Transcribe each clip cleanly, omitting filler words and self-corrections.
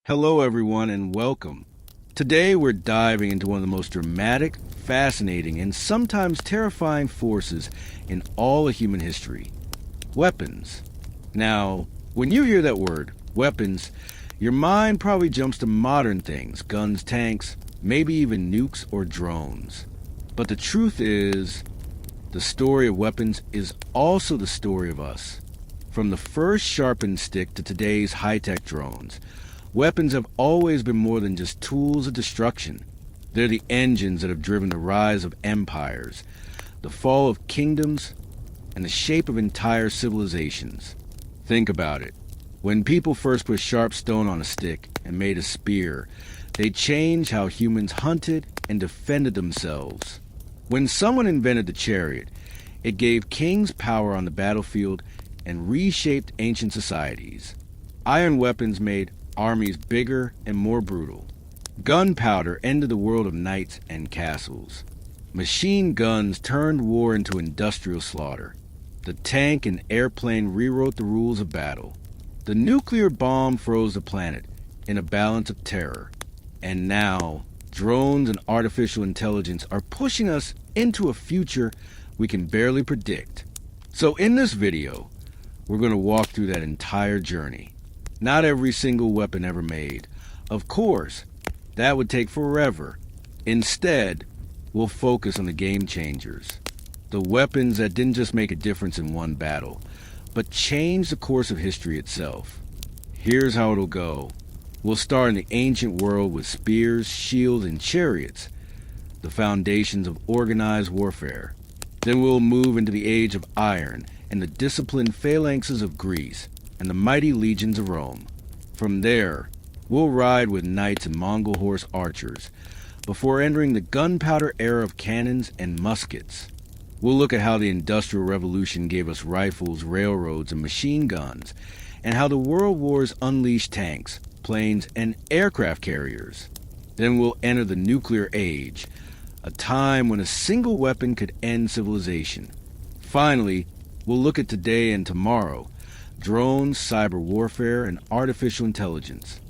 Hello, everyone, and welcome. Today, we're diving into one of the most dramatic, fascinating, and sometimes terrifying forces in all of human history weapons. Now, when you hear that word, weapons, your mind probably jumps to modern things guns, tanks, maybe even nukes or drones. But the truth is, the story of weapons is also the story of us. From the first sharpened stick to today's high tech drones, weapons have always been more than just tools of destruction. They're the engines that have driven the rise of empires, the fall of kingdoms, and the shape of entire civilizations. Think about it. When people first put sharp stone on a stick and made a spear, they changed how humans hunted and defended themselves. When someone invented the chariot, it gave kings power on the battlefield and reshaped ancient societies. Iron weapons made armies bigger and more brutal. Gunpowder ended the world of knights and castles. Machine guns turned war into industrial slaughter. The tank and airplane rewrote the rules of battle. The nuclear bomb froze the planet in a balance of terror. And now, drones and artificial intelligence are pushing us into a future we can barely predict. So in this video, we're going to walk through that entire journey. Not every single weapon ever made. Of course, that would take forever. Instead, we'll focus on the game changers. The weapons that didn't just make a difference in one battle, but changed the course of history itself. Here's how it'll go. We'll start in the ancient world with spears, shields, and chariots, the foundations of organized warfare. Then we'll move into the age of iron and the disciplined phalanxes of Greece and the mighty legions of Rome. From there, we'll ride with knights and Mongol horse archers, before entering the gunpowder era of cannons and muskets. We'll look at how the Industrial Revolution gave us rifles, railroads, and machine guns, and how the World Wars unleashed tanks, planes, and aircraft carriers. Then we'll enter the nuclear age, a time when a single weapon could end civilization. Finally, we'll look at today and tomorrow, drones, cyber warfare, and artificial intelligence.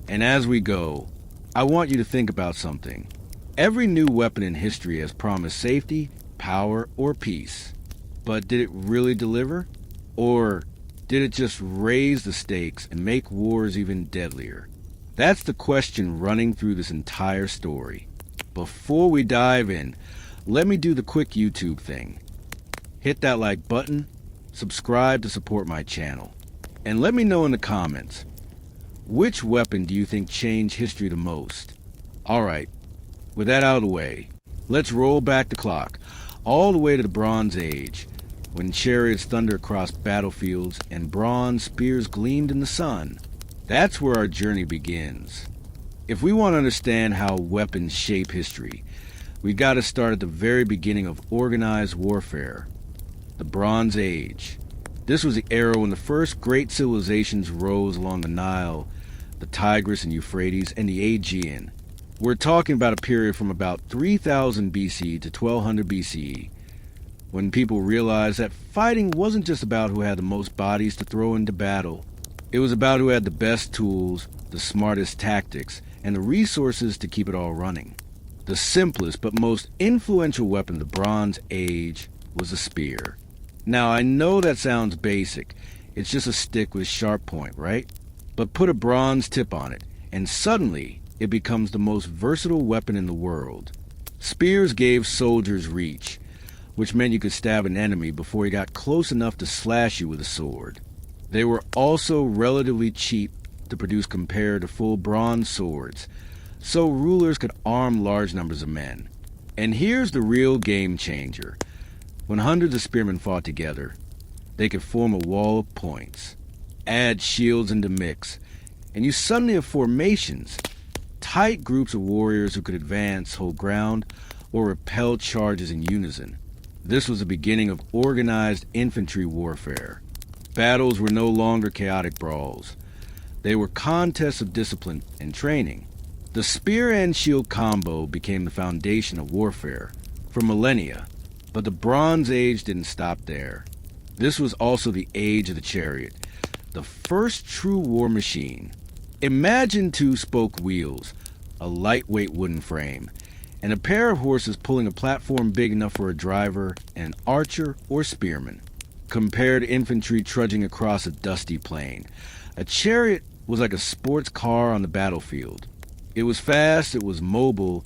And as we go, I want you to think about something. Every new weapon in history has promised safety, power, or peace. But did it really deliver? Or did it just raise the stakes and make wars even deadlier? That's the question running through this entire story. Before we dive in, let me do the quick YouTube thing. Hit that like button, subscribe to support my channel, and let me know in the comments, which weapon do you think changed history the most? Alright, with that out of the way, let's roll back the clock, all the way to the Bronze Age, when chariots thundered across battlefields and bronze spears gleamed in the sun. That's where our journey begins. If we want to understand how weapons shape history, we've got to start at the very beginning of organized warfare. The Bronze Age. This was the era when the first great civilizations rose along the Nile, the Tigris and Euphrates, and the Aegean. We're talking about a period from about 3000 BC to 1200 BCE, when people realized that fighting wasn't just about who had the most bodies to throw into battle. It was about who had the best tools, the smartest tactics, and the resources to keep it all running. The simplest but most influential weapon of the Bronze Age was the spear. Now, I know that sounds basic. It's just a stick with a sharp point, right? But put a bronze tip on it, and suddenly it becomes the most versatile weapon in the world. Spears gave soldiers reach, which meant you could stab an enemy before he got close enough to slash you with a sword. They were also relatively cheap to produce compared to full bronze swords, so rulers could arm large numbers of men. And here's the real game changer. When hundreds of spearmen fought together, they could form a wall of points. Add shields into mix, and you suddenly have formations, tight groups of warriors who could advance, hold ground, or repel charges in unison. This was the beginning of organized infantry warfare. Battles were no longer chaotic brawls. They were contests of discipline and training. The spear and shield combo became the foundation of warfare for millennia. But the Bronze Age didn't stop there. This was also the age of the chariot, the first true war machine. Imagine two spoke wheels, a lightweight wooden frame, and a pair of horses pulling a platform big enough for a driver, an archer, or spearman. Compare to infantry trudging across a dusty plain. A chariot was like a sports car on the battlefield. It was fast, it was mobile,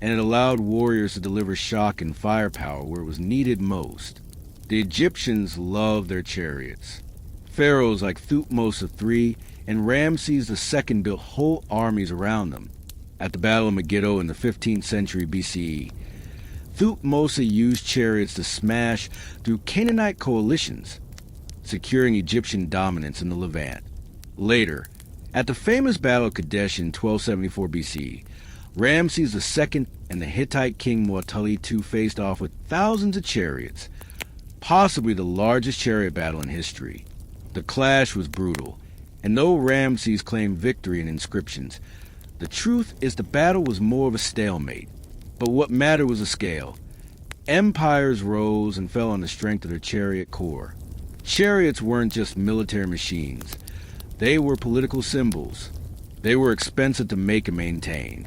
and it allowed warriors to deliver shock and firepower where it was needed most. The Egyptians loved their chariots. Pharaohs like Thutmose III and Ramses II built whole armies around them. At the Battle of Megiddo in the 15th century BCE, Thutmose used chariots to smash through Canaanite coalitions, securing Egyptian dominance in the Levant. Later, at the famous Battle of Kadesh in 1274 BC, Ramses II and the Hittite king Muwatalli II faced off with thousands of chariots, possibly the largest chariot battle in history. The clash was brutal, and though Ramses claimed victory in inscriptions, the truth is the battle was more of a stalemate. But what mattered was the scale. Empires rose and fell on the strength of their chariot core. Chariots weren't just military machines. They were political symbols. They were expensive to make and maintain,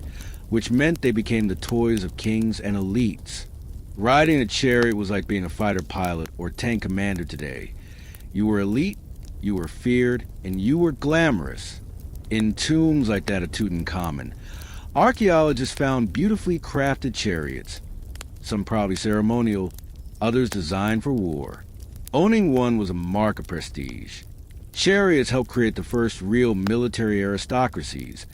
which meant they became the toys of kings and elites. Riding a chariot was like being a fighter pilot or tank commander today. You were elite, you were feared, and you were glamorous. In tombs like that of Tutankhamun, archaeologists found beautifully crafted chariots, some probably ceremonial, others designed for war. Owning one was a mark of prestige. Chariots helped create the first real military aristocracies,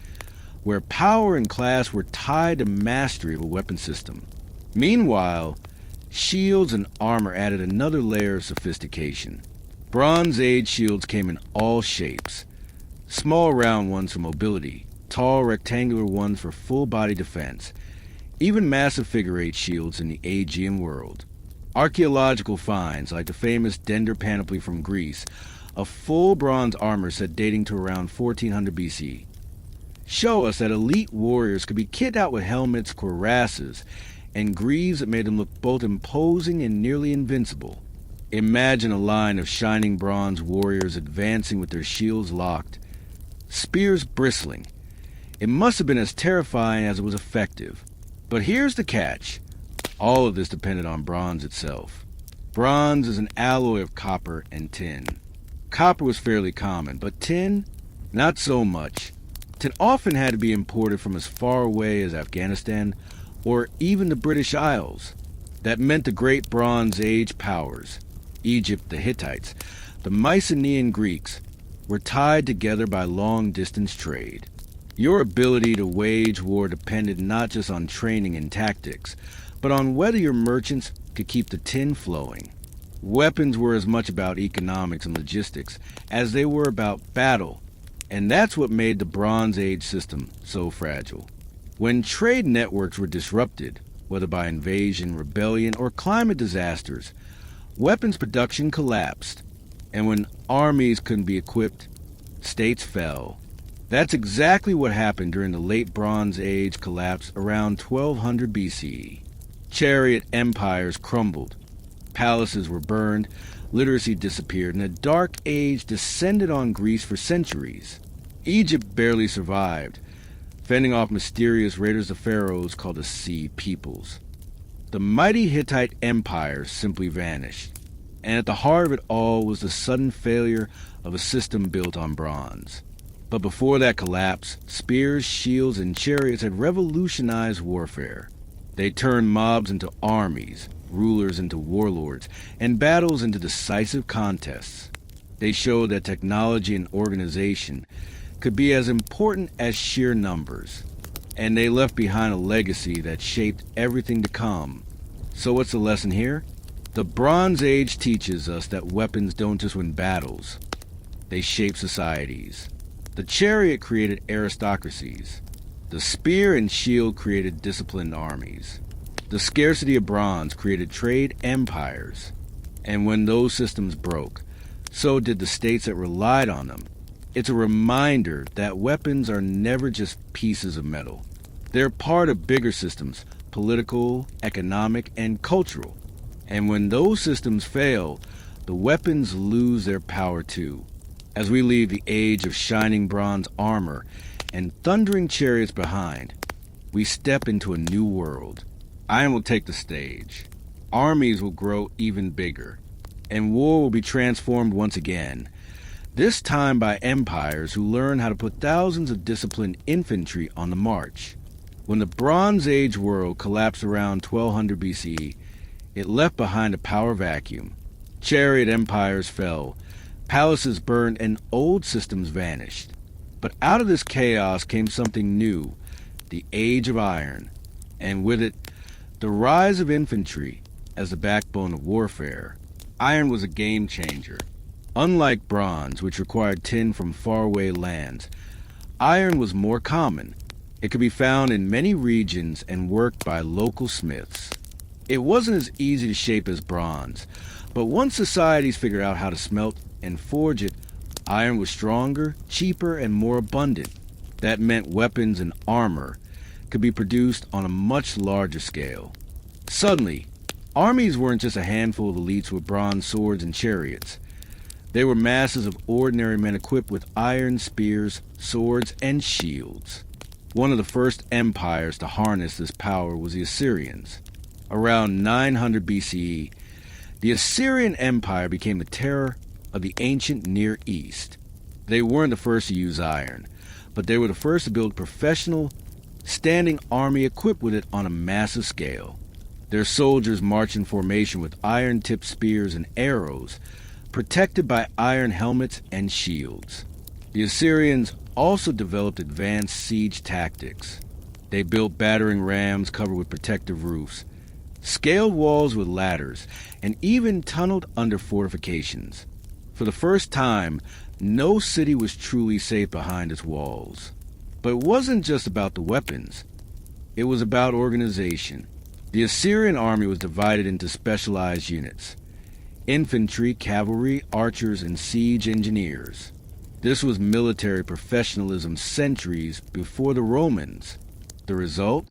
where power and class were tied to mastery of a weapon system. Meanwhile, shields and armor added another layer of sophistication. Bronze Age shields came in all shapes. Small round ones for mobility, tall rectangular ones for full-body defense, even massive figure-8 shields in the Aegean world. Archaeological finds, like the famous Dender panoply from Greece, a full bronze armor set dating to around 1400 BC, show us that elite warriors could be kitted out with helmets, cuirasses, and greaves that made them look both imposing and nearly invincible. Imagine a line of shining bronze warriors advancing with their shields locked, spears bristling. It must have been as terrifying as it was effective. But here's the catch. All of this depended on bronze itself. Bronze is an alloy of copper and tin. Copper was fairly common, but tin, not so much. Tin often had to be imported from as far away as Afghanistan or even the British Isles. That meant the great Bronze Age powers, Egypt, the Hittites, the Mycenaean Greeks, were tied together by long-distance trade. Your ability to wage war depended not just on training and tactics, but on whether your merchants could keep the tin flowing. Weapons were as much about economics and logistics as they were about battle, and that's what made the Bronze Age system so fragile. When trade networks were disrupted, whether by invasion, rebellion, or climate disasters, weapons production collapsed. And when armies couldn't be equipped, states fell. That's exactly what happened during the late Bronze Age collapse around 1200 BCE. Chariot empires crumbled, palaces were burned, literacy disappeared, and a dark age descended on Greece for centuries. Egypt barely survived, fending off mysterious raiders of pharaohs called the Sea Peoples. The mighty Hittite empire simply vanished. And at the heart of it all was the sudden failure of a system built on bronze. But before that collapse, spears, shields, and chariots had revolutionized warfare. They turned mobs into armies, rulers into warlords, and battles into decisive contests. They showed that technology and organization could be as important as sheer numbers. And they left behind a legacy that shaped everything to come. So what's the lesson here? The Bronze Age teaches us that weapons don't just win battles. They shape societies. The chariot created aristocracies. The spear and shield created disciplined armies. The scarcity of bronze created trade empires. And when those systems broke, so did the states that relied on them. It's a reminder that weapons are never just pieces of metal. They're part of bigger systems, political, economic, and cultural. And when those systems fail, the weapons lose their power too. As we leave the age of shining bronze armor and thundering chariots behind, we step into a new world. Iron will take the stage. Armies will grow even bigger, and war will be transformed once again, this time by empires who learn how to put thousands of disciplined infantry on the march. When the Bronze Age world collapsed around 1200 BCE, it left behind a power vacuum. Chariot empires fell, palaces burned, and old systems vanished. But out of this chaos came something new, the Age of Iron, and with it, the rise of infantry as the backbone of warfare. Iron was a game changer. Unlike bronze, which required tin from faraway lands, iron was more common. It could be found in many regions and worked by local smiths. It wasn't as easy to shape as bronze, but once societies figured out how to smelt and forge it, iron was stronger, cheaper, and more abundant. That meant weapons and armor could be produced on a much larger scale. Suddenly, armies weren't just a handful of elites with bronze swords and chariots. They were masses of ordinary men equipped with iron spears, swords, and shields. One of the first empires to harness this power was the Assyrians. Around 900 BCE, the Assyrian Empire became the terror of the ancient Near East. They weren't the first to use iron, but they were the first to build a professional, standing army equipped with it on a massive scale. Their soldiers marched in formation with iron-tipped spears and arrows, protected by iron helmets and shields. The Assyrians also developed advanced siege tactics. They built battering rams covered with protective roofs, scaled walls with ladders, and even tunneled under fortifications. For the first time, no city was truly safe behind its walls. But it wasn't just about the weapons. It was about organization. The Assyrian army was divided into specialized units: infantry, cavalry, archers, and siege engineers. This was military professionalism centuries before the Romans. The result?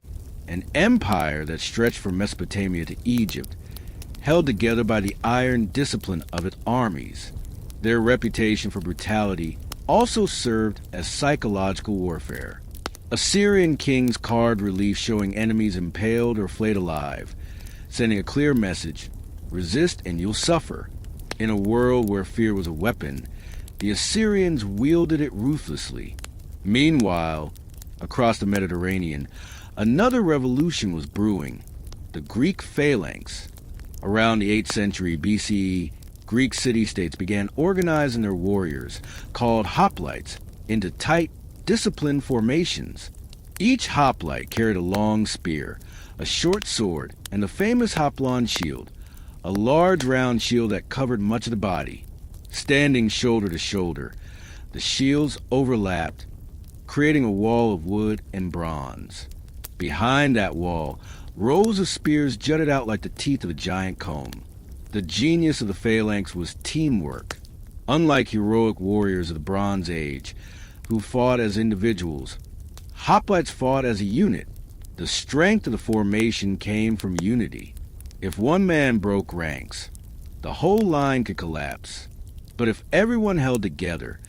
An empire that stretched from Mesopotamia to Egypt, held together by the iron discipline of its armies. Their reputation for brutality also served as psychological warfare. Assyrian kings carved reliefs showing enemies impaled or flayed alive, sending a clear message: resist and you'll suffer. In a world where fear was a weapon, the Assyrians wielded it ruthlessly. Meanwhile, across the Mediterranean, another revolution was brewing: the Greek phalanx. Around the 8th century BCE, Greek city-states began organizing their warriors, called hoplites, into tight, disciplined formations. Each hoplite carried a long spear, a short sword, and the famous hoplon shield, a large round shield that covered much of the body. Standing shoulder to shoulder, the shields overlapped, creating a wall of wood and bronze. Behind that wall, rows of spears jutted out like the teeth of a giant comb. The genius of the phalanx was teamwork. Unlike heroic warriors of the Bronze Age, who fought as individuals, hoplites fought as a unit. The strength of the formation came from unity. If one man broke ranks, the whole line could collapse. But if everyone held together,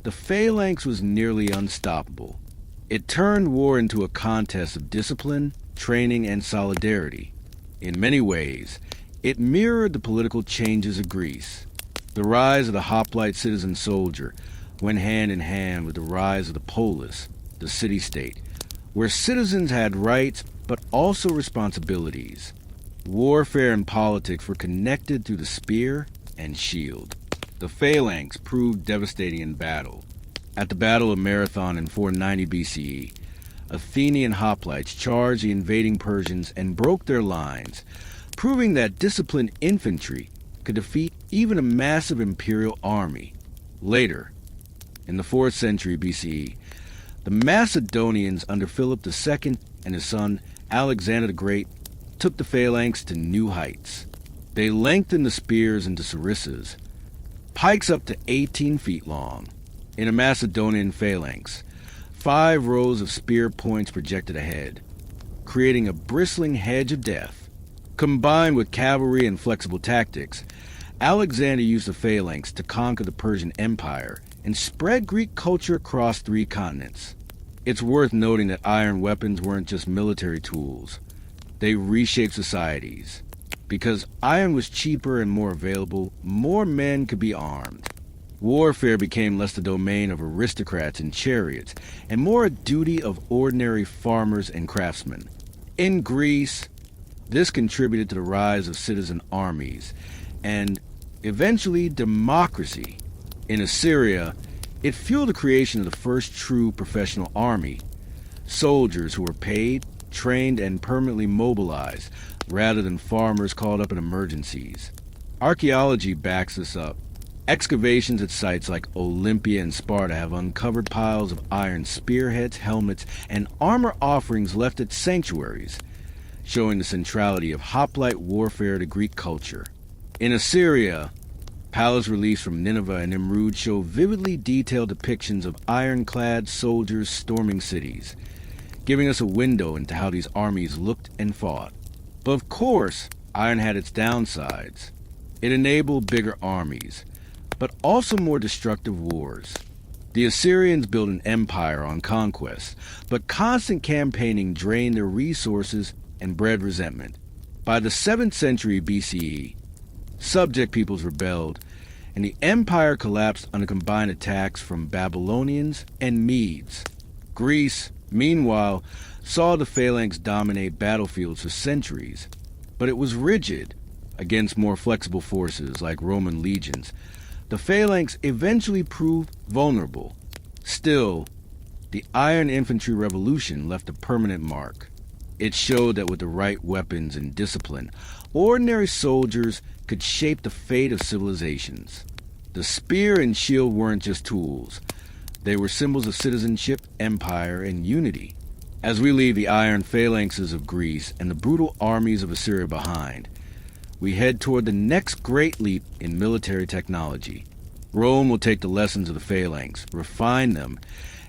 the phalanx was nearly unstoppable. It turned war into a contest of discipline, training, and solidarity. In many ways, it mirrored the political changes of Greece. The rise of the hoplite citizen soldier went hand in hand with the rise of the polis, the city-state, where citizens had rights but also responsibilities. Warfare and politics were connected through the spear and shield. The phalanx proved devastating in battle. At the Battle of Marathon in 490 BCE, Athenian hoplites charged the invading Persians and broke their lines, proving that disciplined infantry could defeat even a massive imperial army. Later, in the 4th century BCE, the Macedonians under Philip II and his son Alexander the Great took the phalanx to new heights. They lengthened the spears into sarissas, pikes up to 18 feet long. In a Macedonian phalanx, 5 rows of spear points projected ahead, creating a bristling hedge of death. Combined with cavalry and flexible tactics, Alexander used the phalanx to conquer the Persian Empire and spread Greek culture across 3 continents. It's worth noting that iron weapons weren't just military tools. They reshaped societies. Because iron was cheaper and more available, more men could be armed. Warfare became less the domain of aristocrats and chariots, and more a duty of ordinary farmers and craftsmen. In Greece, this contributed to the rise of citizen armies, and eventually democracy. In Assyria, it fueled the creation of the first true professional army, soldiers who were paid, trained, and permanently mobilized, rather than farmers called up in emergencies. Archaeology backs this up. Excavations at sites like Olympia and Sparta have uncovered piles of iron spearheads, helmets, and armor offerings left at sanctuaries, showing the centrality of hoplite warfare to Greek culture. In Assyria, palace reliefs from Nineveh and Nimrud show vividly detailed depictions of ironclad soldiers storming cities, giving us a window into how these armies looked and fought. But of course, iron had its downsides. It enabled bigger armies, but also more destructive wars. The Assyrians built an empire on conquest, but constant campaigning drained their resources and bred resentment. By the 7th century BCE, subject peoples rebelled, and the empire collapsed under combined attacks from Babylonians and Medes. Greece, meanwhile, saw the phalanx dominate battlefields for centuries, but it was rigid against more flexible forces like Roman legions. The phalanx eventually proved vulnerable. Still, the Iron Infantry Revolution left a permanent mark. It showed that with the right weapons and discipline, ordinary soldiers could shape the fate of civilizations. The spear and shield weren't just tools. They were symbols of citizenship, empire, and unity. As we leave the iron phalanxes of Greece and the brutal armies of Assyria behind, we head toward the next great leap in military technology. Rome will take the lessons of the phalanx, refine them,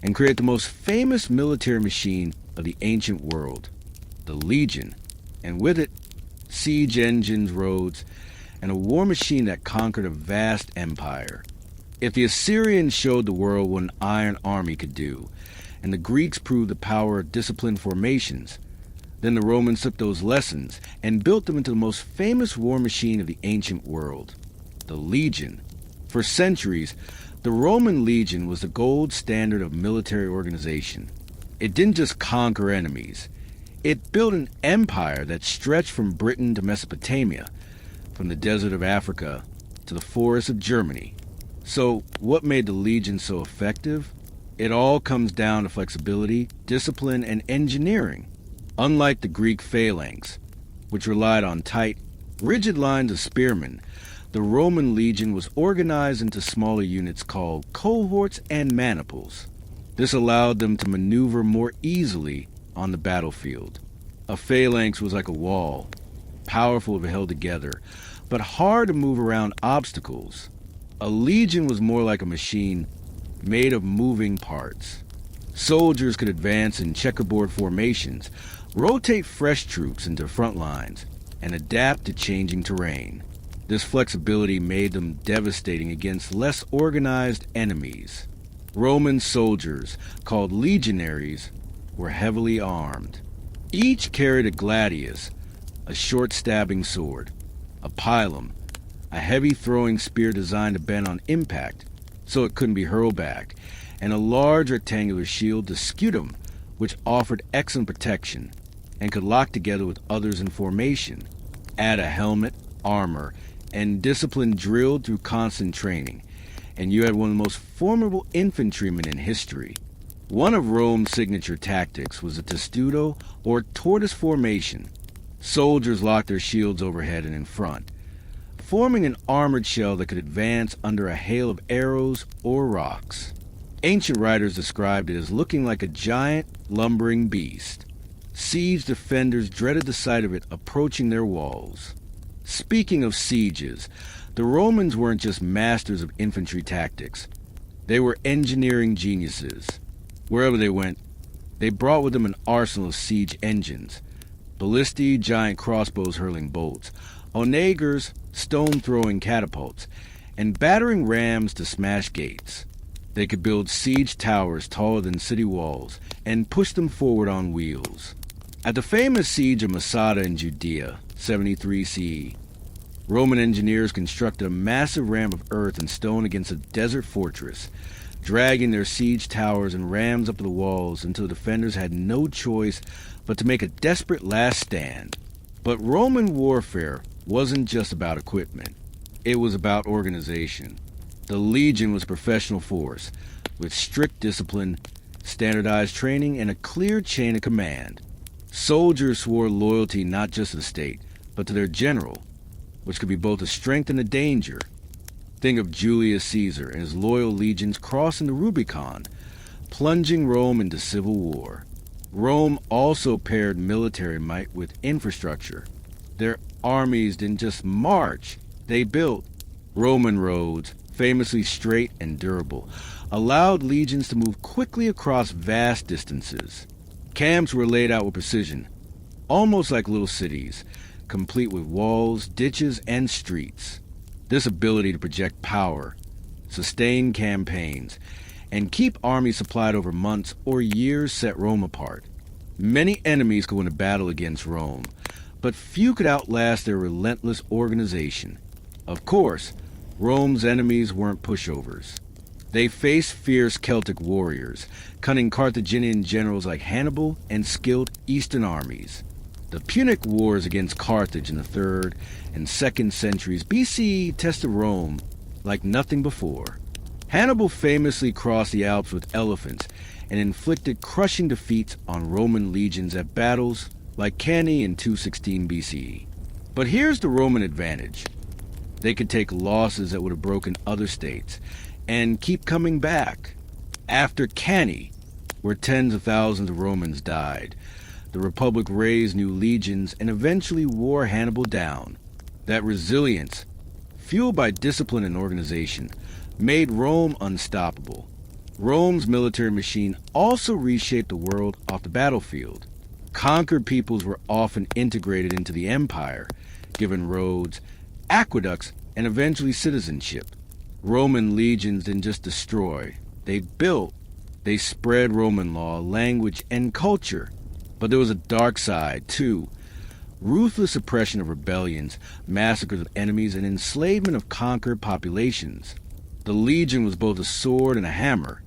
and create the most famous military machine of the ancient world, the legion, and with it, siege engines, roads, and a war machine that conquered a vast empire. If the Assyrians showed the world what an iron army could do, and the Greeks proved the power of disciplined formations, then the Romans took those lessons and built them into the most famous war machine of the ancient world, the legion. For centuries, the Roman legion was the gold standard of military organization. It didn't just conquer enemies. It built an empire that stretched from Britain to Mesopotamia, from the desert of Africa to the forests of Germany. So, what made the legion so effective? It all comes down to flexibility, discipline, and engineering. Unlike the Greek phalanx, which relied on tight, rigid lines of spearmen, the Roman legion was organized into smaller units called cohorts and maniples. This allowed them to maneuver more easily on the battlefield. A phalanx was like a wall, powerful if held together, but hard to move around obstacles. A legion was more like a machine made of moving parts. Soldiers could advance in checkerboard formations, rotate fresh troops into front lines, and adapt to changing terrain. This flexibility made them devastating against less organized enemies. Roman soldiers, called legionaries, were heavily armed. Each carried a gladius, a short stabbing sword, a pilum, a heavy throwing spear designed to bend on impact so it couldn't be hurled back, and a large rectangular shield, the scutum, which offered excellent protection and could lock together with others in formation. Add a helmet, armor, and discipline drilled through constant training, and you had one of the most formidable infantrymen in history. One of Rome's signature tactics was the testudo, or tortoise formation. Soldiers locked their shields overhead and in front, forming an armored shell that could advance under a hail of arrows or rocks. Ancient writers described it as looking like a giant, lumbering beast. Siege defenders dreaded the sight of it approaching their walls. Speaking of sieges, the Romans weren't just masters of infantry tactics. They were engineering geniuses. Wherever they went, they brought with them an arsenal of siege engines, ballistae, giant crossbows hurling bolts, onagers, stone-throwing catapults, and battering rams to smash gates. They could build siege towers taller than city walls and push them forward on wheels. At the famous siege of Masada in Judea, 73 CE, Roman engineers constructed a massive ramp of earth and stone against a desert fortress, dragging their siege towers and rams up to the walls until the defenders had no choice but to make a desperate last stand. But Roman warfare wasn't just about equipment. It was about organization. The legion was a professional force, with strict discipline, standardized training, and a clear chain of command. Soldiers swore loyalty not just to the state, but to their general, which could be both a strength and a danger. Think of Julius Caesar and his loyal legions crossing the Rubicon, plunging Rome into civil war. Rome also paired military might with infrastructure. Their armies didn't just march, they built. Roman roads, famously straight and durable, allowed legions to move quickly across vast distances. Camps were laid out with precision, almost like little cities, complete with walls, ditches, and streets. This ability to project power, sustain campaigns, and keep armies supplied over months or years set Rome apart. Many enemies could win a battle against Rome, but few could outlast their relentless organization. Of course, Rome's enemies weren't pushovers. They faced fierce Celtic warriors, cunning Carthaginian generals like Hannibal, and skilled Eastern armies. The Punic Wars against Carthage in the 3rd and 2nd centuries BCE tested Rome like nothing before. Hannibal famously crossed the Alps with elephants and inflicted crushing defeats on Roman legions at battles like Cannae in 216 BCE. But here's the Roman advantage. They could take losses that would have broken other states and keep coming back. After Cannae, where tens of thousands of Romans died, the Republic raised new legions and eventually wore Hannibal down. That resilience, fueled by discipline and organization, made Rome unstoppable. Rome's military machine also reshaped the world off the battlefield. Conquered peoples were often integrated into the empire, given roads, aqueducts, and eventually citizenship. Roman legions didn't just destroy, they built. They spread Roman law, language, and culture. But there was a dark side, too. Ruthless oppression of rebellions, massacres of enemies, and enslavement of conquered populations. The legion was both a sword and a hammer,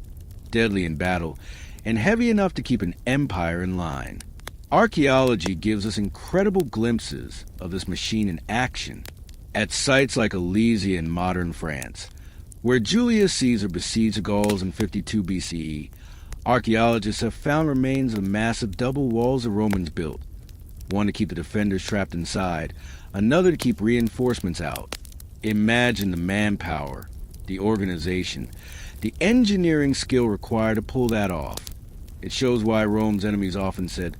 deadly in battle, and heavy enough to keep an empire in line. Archaeology gives us incredible glimpses of this machine in action. At sites like Alesia in modern France, where Julius Caesar besieged the Gauls in 52 BCE, archaeologists have found remains of massive double walls the Romans built, one to keep the defenders trapped inside, another to keep reinforcements out. Imagine the manpower, the organization, the engineering skill required to pull that off. It shows why Rome's enemies often said,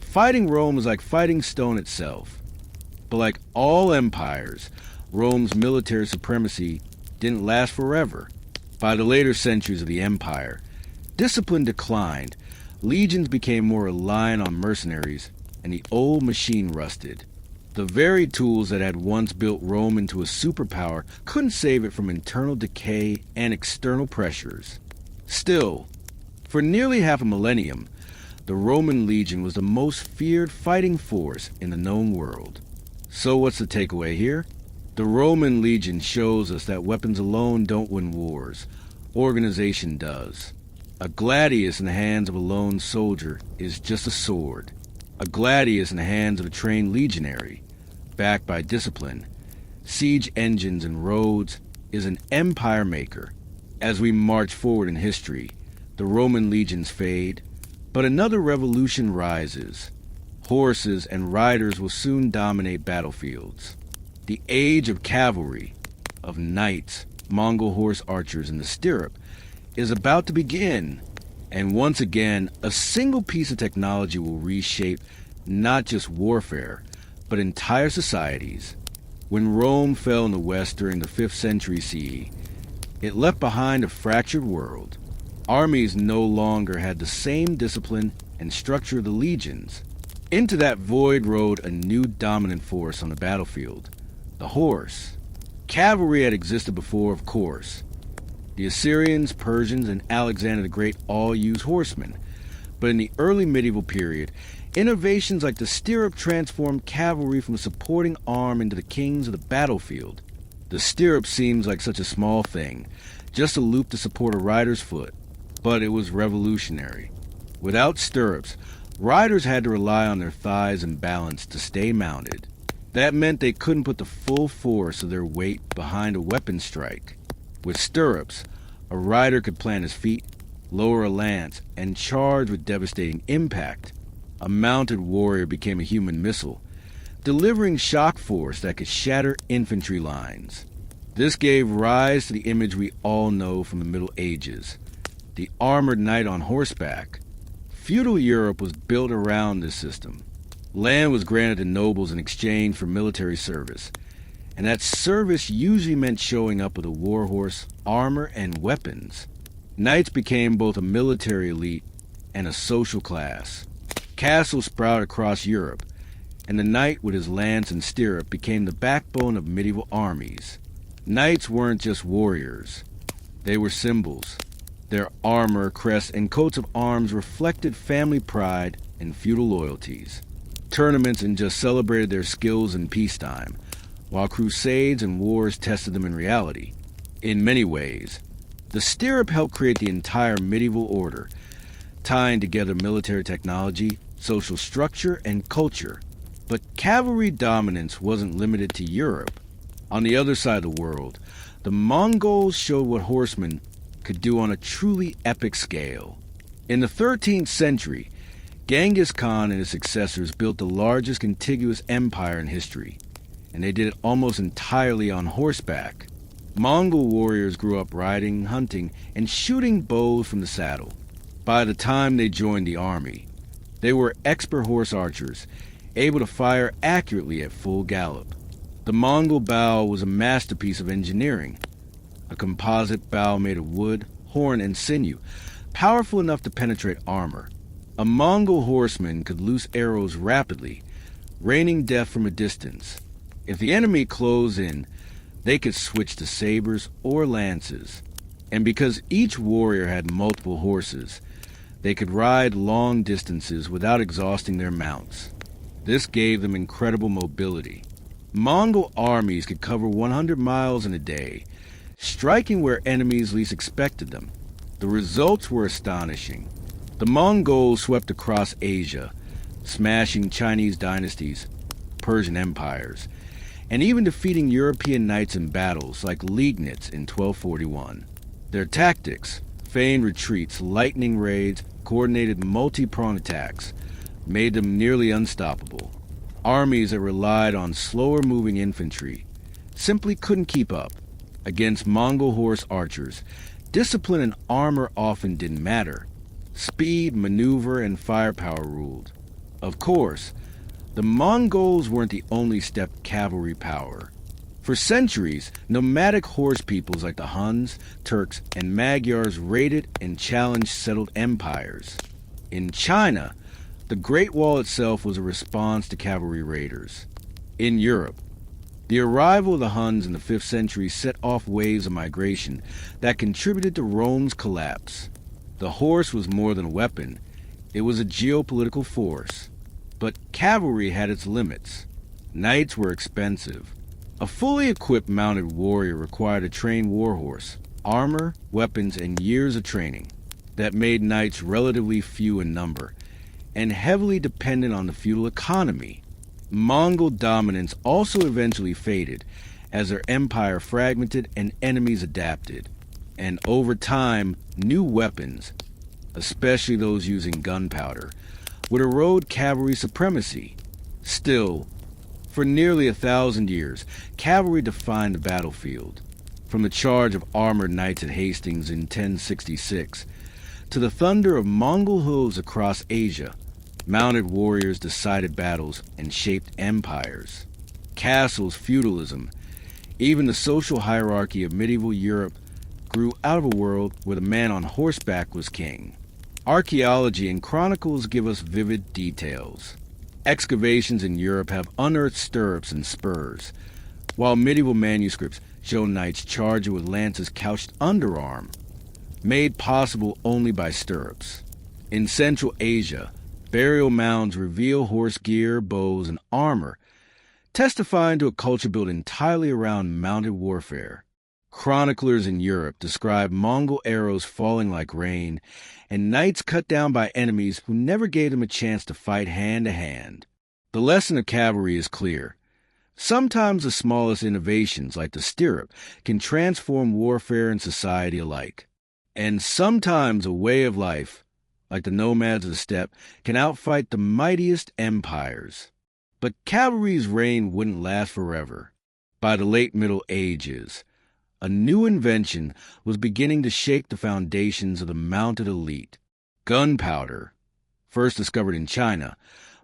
fighting Rome is like fighting stone itself. But like all empires, Rome's military supremacy didn't last forever. By the later centuries of the empire, discipline declined, legions became more reliant on mercenaries, and the old machine rusted. The very tools that had once built Rome into a superpower couldn't save it from internal decay and external pressures. Still, for nearly half a millennium, the Roman legion was the most feared fighting force in the known world. So what's the takeaway here? The Roman legion shows us that weapons alone don't win wars. Organization does. A gladius in the hands of a lone soldier is just a sword. A gladius in the hands of a trained legionary, backed by discipline, siege engines and roads, is an empire maker. As we march forward in history, the Roman legions fade, but another revolution rises. Horses and riders will soon dominate battlefields. The age of cavalry, of knights, Mongol horse archers in the stirrup, is about to begin. And once again, a single piece of technology will reshape not just warfare, but entire societies. When Rome fell in the West during the 5th century CE, it left behind a fractured world. Armies no longer had the same discipline and structure of the legions. Into that void rode a new dominant force on the battlefield, the horse. Cavalry had existed before, of course, The Assyrians, Persians, and Alexander the Great all used horsemen. But in the early medieval period, innovations like the stirrup transformed cavalry from a supporting arm into the kings of the battlefield. The stirrup seems like such a small thing, just a loop to support a rider's foot, but it was revolutionary. Without stirrups, riders had to rely on their thighs and balance to stay mounted. That meant they couldn't put the full force of their weight behind a weapon strike. With stirrups, a rider could plant his feet, lower a lance, and charge with devastating impact. A mounted warrior became a human missile, delivering shock force that could shatter infantry lines. This gave rise to the image we all know from the Middle Ages, the armored knight on horseback. Feudal Europe was built around this system. Land was granted to nobles in exchange for military service, and that service usually meant showing up with a war horse, armor, and weapons. Knights became both a military elite and a social class. Castles sprouted across Europe, and the knight with his lance and stirrup became the backbone of medieval armies. Knights weren't just warriors. They were symbols. Their armor, crests, and coats of arms reflected family pride and feudal loyalties. Tournaments and just celebrated their skills in peacetime, while crusades and wars tested them in reality. In many ways, the stirrup helped create the entire medieval order, tying together military technology, social structure, and culture. But cavalry dominance wasn't limited to Europe. On the other side of the world, the Mongols showed what horsemen could do on a truly epic scale. In the 13th century, Genghis Khan and his successors built the largest contiguous empire in history, and they did it almost entirely on horseback. Mongol warriors grew up riding, hunting, and shooting bows from the saddle. By the time they joined the army, they were expert horse archers, able to fire accurately at full gallop. The Mongol bow was a masterpiece of engineering, a composite bow made of wood, horn, and sinew, powerful enough to penetrate armor. A Mongol horseman could loose arrows rapidly, raining death from a distance. If the enemy closed in, they could switch to sabers or lances. And because each warrior had multiple horses, they could ride long distances without exhausting their mounts. This gave them incredible mobility. Mongol armies could cover 100 miles in a day, striking where enemies least expected them. The results were astonishing. The Mongols swept across Asia, smashing Chinese dynasties, Persian empires, and even defeating European knights in battles like Liegnitz in 1241. Their tactics, feigned retreats, lightning raids, coordinated multi-pronged attacks, made them nearly unstoppable. Armies that relied on slower-moving infantry simply couldn't keep up. Against Mongol horse archers, discipline and armor often didn't matter. Speed, maneuver, and firepower ruled. Of course, the Mongols weren't the only stepped cavalry power. For centuries, nomadic horse peoples like the Huns, Turks, and Magyars raided and challenged settled empires. In China, the Great Wall itself was a response to cavalry raiders. In Europe, the arrival of the Huns in the 5th century set off waves of migration that contributed to Rome's collapse. The horse was more than a weapon, it was a geopolitical force. But cavalry had its limits. Knights were expensive. A fully equipped mounted warrior required a trained warhorse, armor, weapons, and years of training. That made knights relatively few in number, and heavily dependent on the feudal economy. Mongol dominance also eventually faded as their empire fragmented and enemies adapted. And over time, new weapons, especially those using gunpowder, would erode cavalry supremacy. Still, for nearly 1,000 years, cavalry defined the battlefield. From the charge of armored knights at Hastings in 1066 to the thunder of Mongol hooves across Asia, mounted warriors decided battles and shaped empires. Castles, feudalism, even the social hierarchy of medieval Europe grew out of a world where the man on horseback was king. Archaeology and chronicles give us vivid details. Excavations in Europe have unearthed stirrups and spurs, while medieval manuscripts show knights charging with lances couched underarm, made possible only by stirrups. In Central Asia, burial mounds reveal horse gear, bows, and armor, testifying to a culture built entirely around mounted warfare. Chroniclers in Europe describe Mongol arrows falling like rain, and knights cut down by enemies who never gave them a chance to fight hand to hand. The lesson of cavalry is clear. Sometimes the smallest innovations, like the stirrup, can transform warfare and society alike. And sometimes a way of life, like the nomads of the steppe, can outfight the mightiest empires. But cavalry's reign wouldn't last forever. By the late Middle Ages, a new invention was beginning to shake the foundations of the mounted elite. Gunpowder, first discovered in China,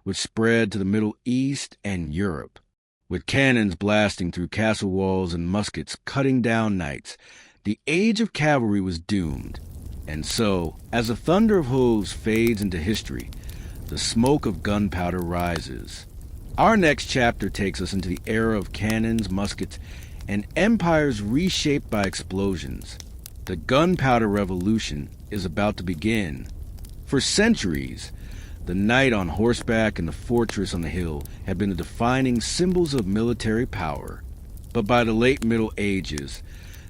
which spread to the Middle East and Europe. With cannons blasting through castle walls and muskets cutting down knights, the age of cavalry was doomed. And so, as the thunder of hooves fades into history, the smoke of gunpowder rises. Our next chapter takes us into the era of cannons, muskets, and empires reshaped by explosions. The gunpowder revolution is about to begin. For centuries, the knight on horseback and the fortress on the hill had been the defining symbols of military power. But by the late Middle Ages,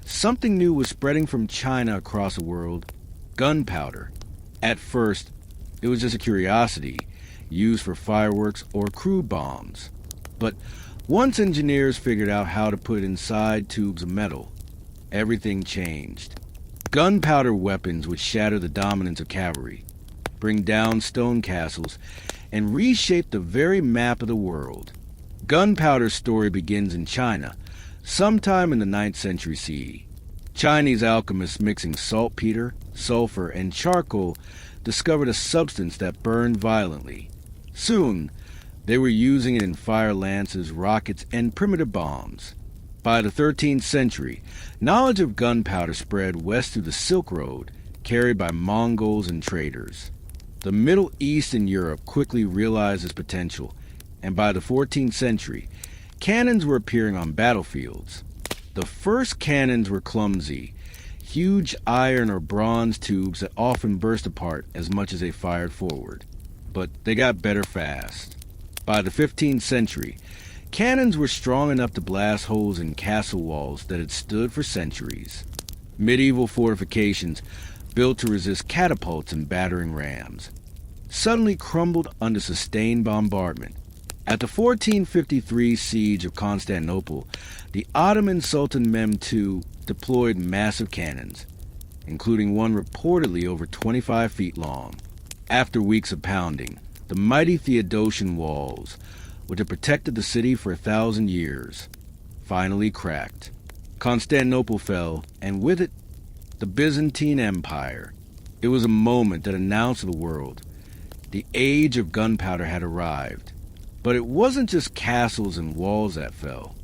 something new was spreading from China across the world: gunpowder. At first, it was just a curiosity, used for fireworks or crude bombs. But once engineers figured out how to put it inside tubes of metal, everything changed. Gunpowder weapons would shatter the dominance of cavalry, bring down stone castles, and reshape the very map of the world. Gunpowder's story begins in China, sometime in the 9th century CE. Chinese alchemists mixing saltpeter, sulfur, and charcoal discovered a substance that burned violently. Soon, they were using it in fire lances, rockets, and primitive bombs. By the 13th century, knowledge of gunpowder spread west through the Silk Road, carried by Mongols and traders. The Middle East and Europe quickly realized its potential, and by the 14th century, cannons were appearing on battlefields. The first cannons were clumsy, huge iron or bronze tubes that often burst apart as much as they fired forward. But they got better fast. By the 15th century, cannons were strong enough to blast holes in castle walls that had stood for centuries. Medieval fortifications, built to resist catapults and battering rams, suddenly crumbled under sustained bombardment. At the 1453 siege of Constantinople, the Ottoman Sultan Mehmed II deployed massive cannons, including one reportedly over 25 feet long. After weeks of pounding, the mighty Theodosian walls, which had protected the city for 1,000 years, finally cracked. Constantinople fell, and with it, the Byzantine Empire. It was a moment that announced to the world the age of gunpowder had arrived. But it wasn't just castles and walls that fell.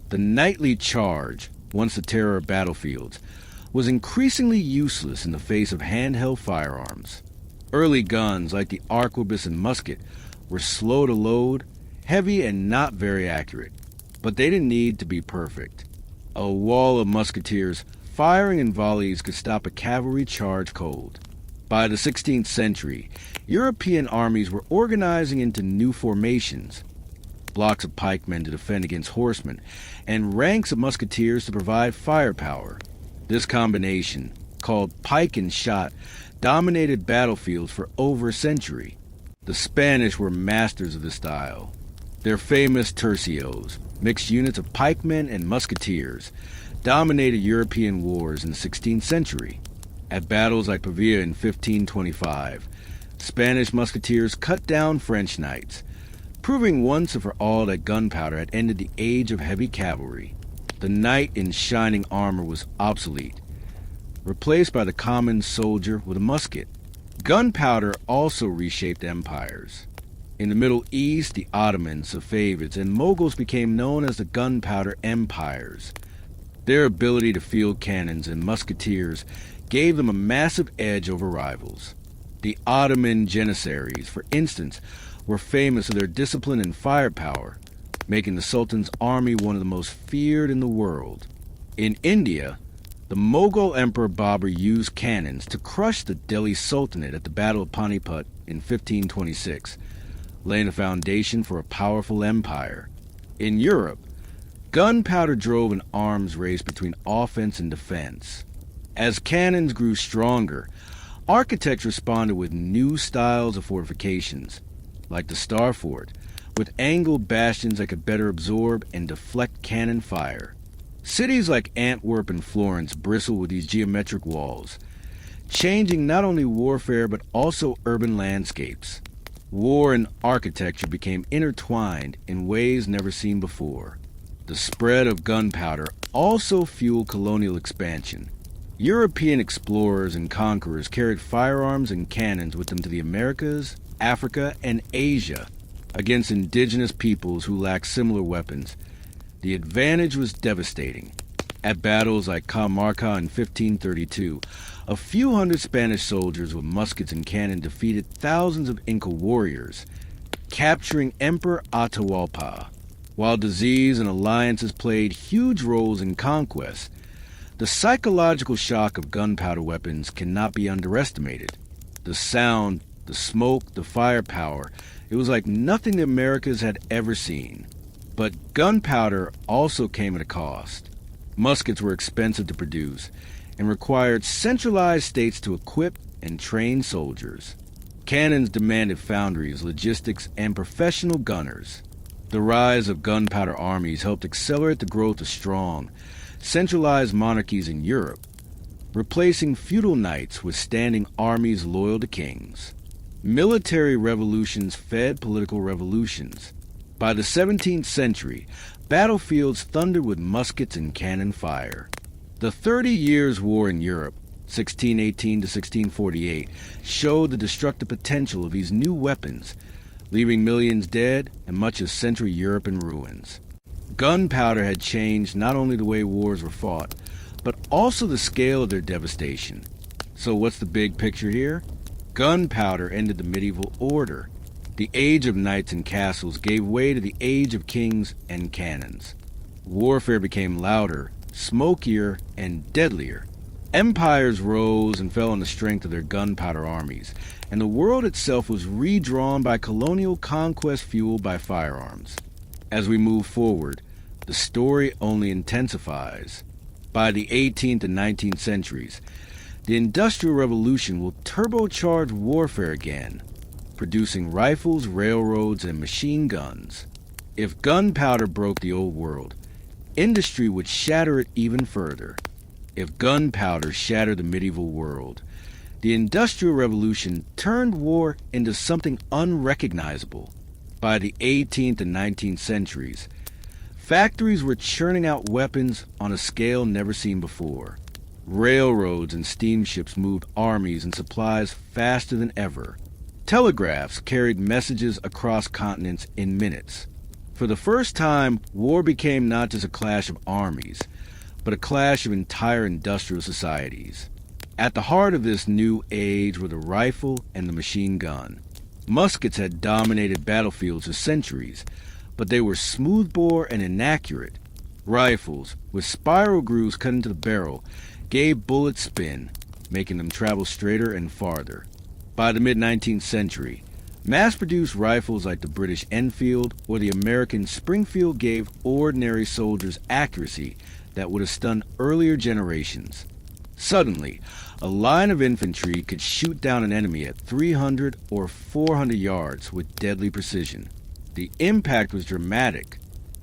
The knightly charge, once the terror of battlefields, was increasingly useless in the face of handheld firearms. Early guns, like the arquebus and musket, were slow to load, heavy, and not very accurate. But they didn't need to be perfect. A wall of musketeers firing in volleys could stop a cavalry charge cold. By the 16th century, European armies were organizing into new formations: blocks of pikemen to defend against horsemen, and ranks of musketeers to provide firepower. This combination, called pike and shot, dominated battlefields for over a century. The Spanish were masters of the style. Their famous tercios, mixed units of pikemen and musketeers, dominated European wars in the 16th century. At battles like Pavia in 1525, Spanish musketeers cut down French knights, proving once and for all that gunpowder had ended the age of heavy cavalry. The knight in shining armor was obsolete, replaced by the common soldier with a musket. Gunpowder also reshaped empires. In the Middle East, the Ottomans, Safavids, and Mughals became known as the gunpowder empires. Their ability to field cannons and musketeers gave them a massive edge over rivals. The Ottoman Janissaries, for instance, were famous for their discipline and firepower, making the Sultan's army one of the most feared in the world. In India, the Mughal Emperor Babur used cannons to crush the Delhi Sultanate at the Battle of Panipat in 1526, laying the foundation for a powerful empire. In Europe, gunpowder drove an arms race between offense and defense. As cannons grew stronger, architects responded with new styles of fortifications, like the Star Fort, with angled bastions that could better absorb and deflect cannon fire. Cities like Antwerp and Florence bristle with these geometric walls, changing not only warfare but also urban landscapes. War and architecture became intertwined in ways never seen before. The spread of gunpowder also fueled colonial expansion. European explorers and conquerors carried firearms and cannons with them to the Americas, Africa, and Asia against indigenous peoples who lacked similar weapons. The advantage was devastating. At battles like Cajamarca in 1532, a few hundred Spanish soldiers with muskets and cannon defeated thousands of Inca warriors, capturing Emperor Atahualpa. While disease and alliances played huge roles in conquest, the psychological shock of gunpowder weapons cannot be underestimated. The sound, the smoke, the firepower, it was like nothing the Americas had ever seen. But gunpowder also came at a cost. Muskets were expensive to produce and required centralized states to equip and train soldiers. Cannons demanded foundries, logistics, and professional gunners. The rise of gunpowder armies helped accelerate the growth of strong, centralized monarchies in Europe, replacing feudal knights with standing armies loyal to kings. Military revolutions fed political revolutions. By the 17th century, battlefields thundered with muskets and cannon fire. The 30 Years' War in Europe, 1618 to 1648, showed the destructive potential of these new weapons, leaving millions dead and much of Central Europe in ruins. Gunpowder had changed not only the way wars were fought, but also the scale of their devastation. So what's the big picture here? Gunpowder ended the medieval order. The age of knights and castles gave way to the age of kings and cannons. Warfare became louder, smokier, and deadlier. Empires rose and fell on the strength of their gunpowder armies, and the world itself was redrawn by colonial conquest fueled by firearms. As we move forward, the story only intensifies. By the 18th and 19th centuries, the Industrial Revolution will turbocharge warfare again, producing rifles, railroads, and machine guns. If gunpowder broke the old world, industry would shatter it even further. If gunpowder shattered the medieval world, the Industrial Revolution turned war into something unrecognizable. By the 18th and 19th centuries, factories were churning out weapons on a scale never seen before. Railroads and steamships moved armies and supplies faster than ever. Telegraphs carried messages across continents in minutes. For the first time, war became not just a clash of armies, but a clash of entire industrial societies. At the heart of this new age were the rifle and the machine gun. Muskets had dominated battlefields for centuries, but they were smoothbore and inaccurate. Rifles, with spiral grooves cut into the barrel, gave bullets spin, making them travel straighter and farther. By the mid-19th century, mass-produced rifles like the British Enfield or the American Springfield gave ordinary soldiers accuracy that would have stunned earlier generations. Suddenly, a line of infantry could shoot down an enemy at 300 or 400 yards with deadly precision. The impact was dramatic.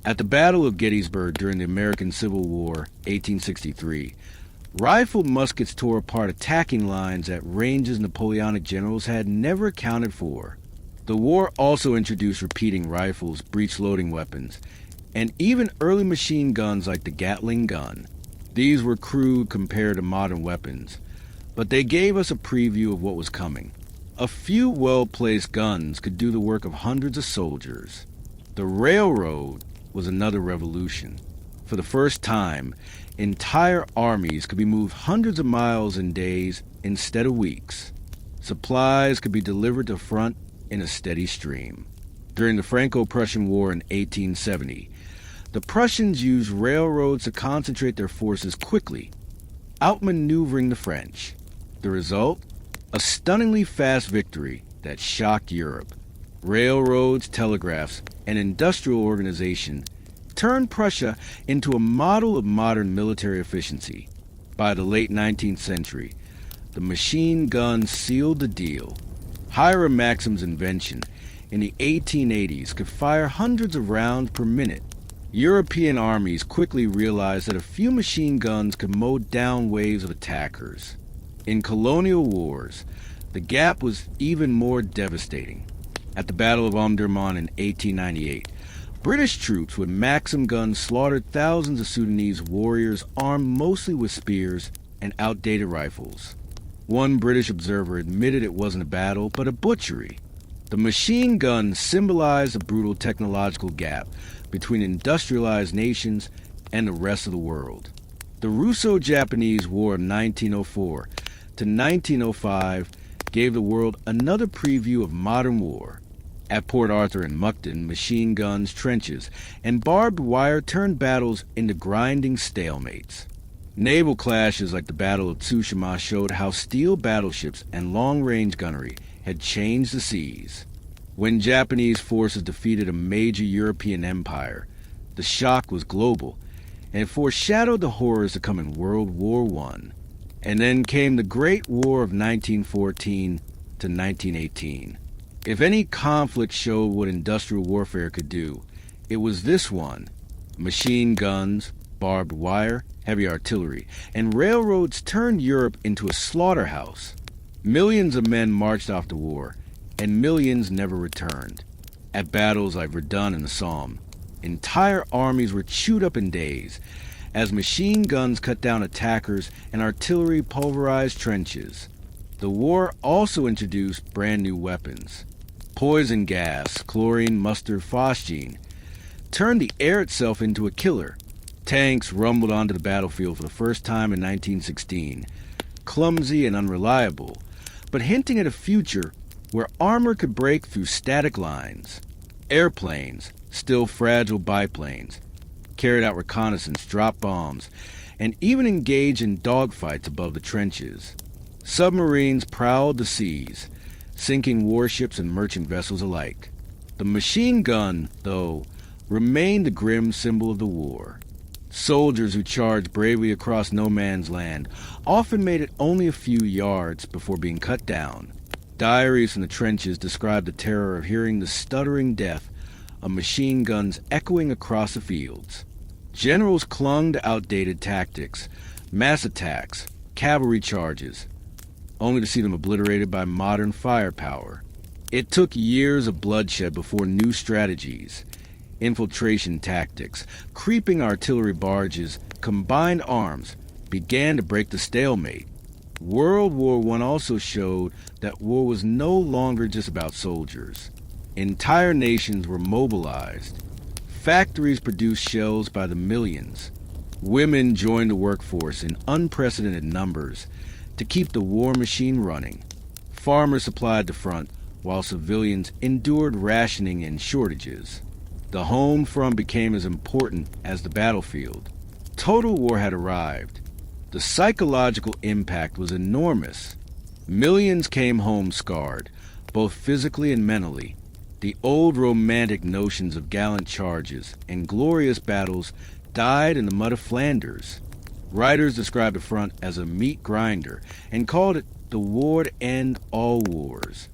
At the Battle of Gettysburg during the American Civil War, 1863, rifled muskets tore apart attacking lines at ranges Napoleonic generals had never accounted for. The war also introduced repeating rifles, breech-loading weapons, and even early machine guns like the Gatling gun. These were crude compared to modern weapons, but they gave us a preview of what was coming. A few well-placed guns could do the work of hundreds of soldiers. The railroad was another revolution. For the first time, entire armies could be moved hundreds of miles in days instead of weeks. Supplies could be delivered to front in a steady stream. During the Franco-Prussian War in 1870, the Prussians used railroads to concentrate their forces quickly, outmaneuvering the French. The result? A stunningly fast victory that shocked Europe. Railroads, telegraphs, and industrial organization turned Prussia into a model of modern military efficiency. By the late 19th century, the machine gun sealed the deal. Hiram Maxim's invention in the 1880s could fire hundreds of rounds per minute. European armies quickly realized that a few machine guns could mow down waves of attackers. In colonial wars, the gap was even more devastating. At the Battle of Omdurman in 1898, British troops with Maxim guns slaughtered thousands of Sudanese warriors armed mostly with spears and outdated rifles. One British observer admitted it wasn't a battle, but a butchery. The machine gun symbolized the brutal technological gap between industrialized nations and the rest of the world. The Russo-Japanese War of 1904 to 1905 gave the world another preview of modern war. At Port Arthur and Mukden, machine guns, trenches, and barbed wire turned battles into grinding stalemates. Naval clashes like the Battle of Tsushima showed how steel battleships and long-range gunnery had changed the seas. When Japanese forces defeated a major European empire, the shock was global, and it foreshadowed the horrors to come in World War I. And then came the Great War of 1914 to 1918. If any conflict showed what industrial warfare could do, it was this one. Machine guns, barbed wire, heavy artillery, and railroads turned Europe into a slaughterhouse. Millions of men marched off to war, and millions never returned. At battles like Verdun and the Somme, entire armies were chewed up in days, as machine guns cut down attackers and artillery pulverized trenches. The war also introduced brand new weapons. Poison gas, chlorine, mustard, phosgene, turned the air itself into a killer. Tanks rumbled onto the battlefield for the first time in 1916, clumsy and unreliable, but hinting at a future where armor could break through static lines. Airplanes, still fragile biplanes, carried out reconnaissance, dropped bombs, and even engaged in dogfights above the trenches. Submarines prowled the seas, sinking warships and merchant vessels alike. The machine gun, though, remained the grim symbol of the war. Soldiers who charged bravely across no man's land often made it only a few yards before being cut down. Diaries from the trenches described the terror of hearing the stuttering death of machine guns echoing across the fields. Generals clung to outdated tactics, mass attacks, cavalry charges, only to see them obliterated by modern firepower. It took years of bloodshed before new strategies, infiltration tactics, creeping artillery barges, combined arms, began to break the stalemate. World War I also showed that war was no longer just about soldiers. Entire nations were mobilized. Factories produced shells by the millions. Women joined the workforce in unprecedented numbers to keep the war machine running. Farmers supplied the front, while civilians endured rationing and shortages. The home front became as important as the battlefield. Total war had arrived. The psychological impact was enormous. Millions came home scarred, both physically and mentally. The old romantic notions of gallant charges and glorious battles died in the mud of Flanders. Writers described the front as a meat grinder and called it the war to end all wars.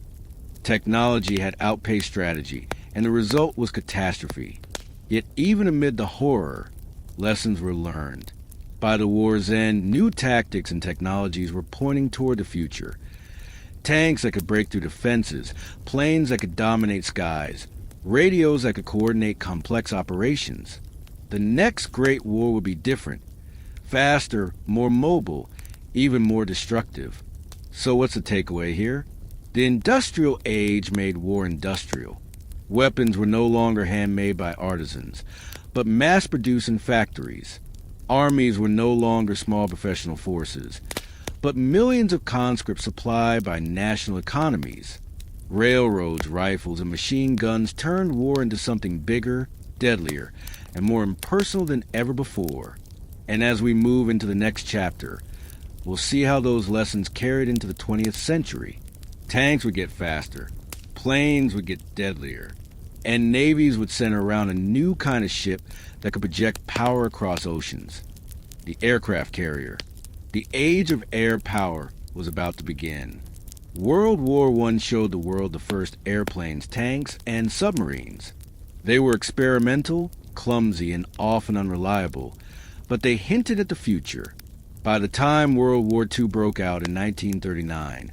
Technology had outpaced strategy, and the result was catastrophe. Yet even amid the horror, lessons were learned. By the war's end, new tactics and technologies were pointing toward the future. Tanks that could break through defenses, planes that could dominate skies, radios that could coordinate complex operations. The next great war would be different. Faster, more mobile, even more destructive. So what's the takeaway here? The industrial age made war industrial. Weapons were no longer handmade by artisans, but mass-produced in factories. Armies were no longer small professional forces, but millions of conscripts supplied by national economies. Railroads, rifles, and machine guns turned war into something bigger, deadlier, and more impersonal than ever before. And as we move into the next chapter, we'll see how those lessons carried into the 20th century. Tanks would get faster, planes would get deadlier, and navies would center around a new kind of ship that could project power across oceans. The aircraft carrier. The age of air power was about to begin. World War I showed the world the first airplanes, tanks, and submarines. They were experimental, clumsy, and often unreliable, but they hinted at the future. By the time World War II broke out in 1939,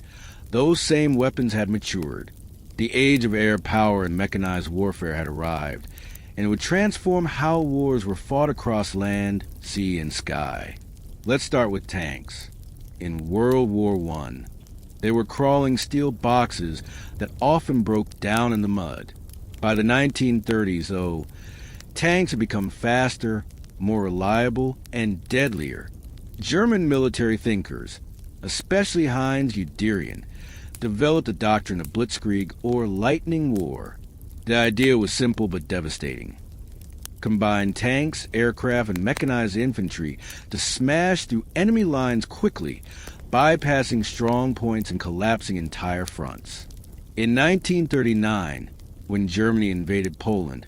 those same weapons had matured. The age of air power and mechanized warfare had arrived, and it would transform how wars were fought across land, sea, and sky. Let's start with tanks. In World War I, they were crawling steel boxes that often broke down in the mud. By the 1930s, though, tanks had become faster, more reliable, and deadlier. German military thinkers, especially Heinz Guderian, developed the doctrine of blitzkrieg or lightning war. The idea was simple but devastating. Combine tanks, aircraft, and mechanized infantry to smash through enemy lines quickly, bypassing strong points and collapsing entire fronts. In 1939, when Germany invaded Poland,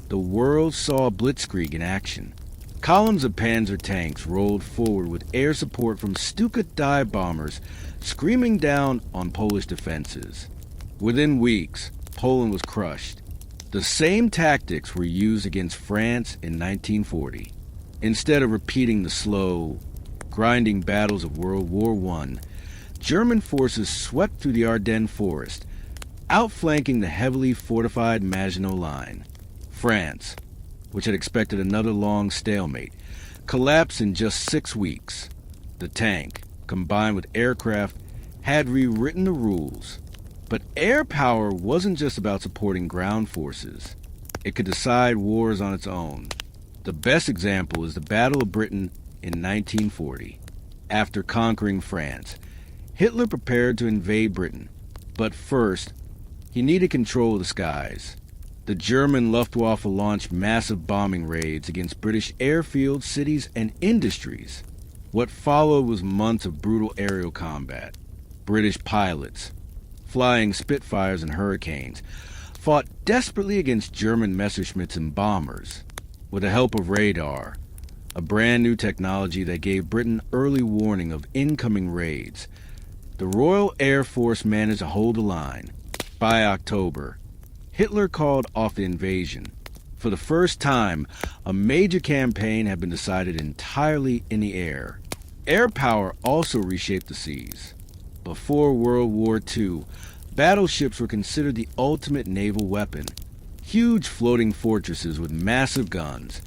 the world saw blitzkrieg in action. Columns of Panzer tanks rolled forward with air support from Stuka dive bombers screaming down on Polish defenses. Within weeks, Poland was crushed. The same tactics were used against France in 1940. Instead of repeating the slow, grinding battles of World War I, German forces swept through the Ardennes forest, outflanking the heavily fortified Maginot Line. France, which had expected another long stalemate, collapsed in just 6 weeks. The tank, combined with aircraft, had rewritten the rules. But air power wasn't just about supporting ground forces. It could decide wars on its own. The best example is the Battle of Britain in 1940. After conquering France, Hitler prepared to invade Britain. But first, he needed control of the skies. The German Luftwaffe launched massive bombing raids against British airfields, cities, and industries. What followed was months of brutal aerial combat. British pilots, flying Spitfires and Hurricanes, fought desperately against German Messerschmitts and bombers. With the help of radar, a brand new technology that gave Britain early warning of incoming raids, the Royal Air Force managed to hold the line. By October, Hitler called off the invasion. For the first time, a major campaign had been decided entirely in the air. Air power also reshaped the seas. Before World War II, battleships were considered the ultimate naval weapon. Huge floating fortresses with massive guns.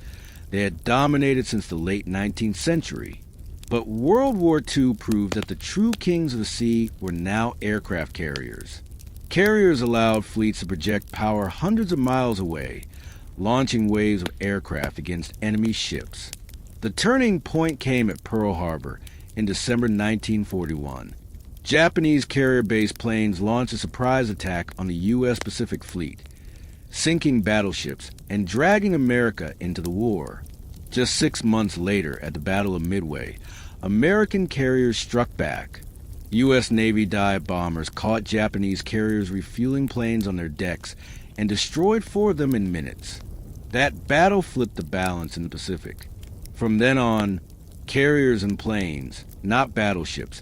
They had dominated since the late 19th century. But World War II proved that the true kings of the sea were now aircraft carriers. Carriers allowed fleets to project power hundreds of miles away, launching waves of aircraft against enemy ships. The turning point came at Pearl Harbor in December 1941. Japanese carrier-based planes launched a surprise attack on the U.S. Pacific Fleet, sinking battleships and dragging America into the war. Just 6 months later, at the Battle of Midway, American carriers struck back. U.S. Navy dive bombers caught Japanese carriers refueling planes on their decks and destroyed 4 of them in minutes. That battle flipped the balance in the Pacific. From then on, carriers and planes, not battleships,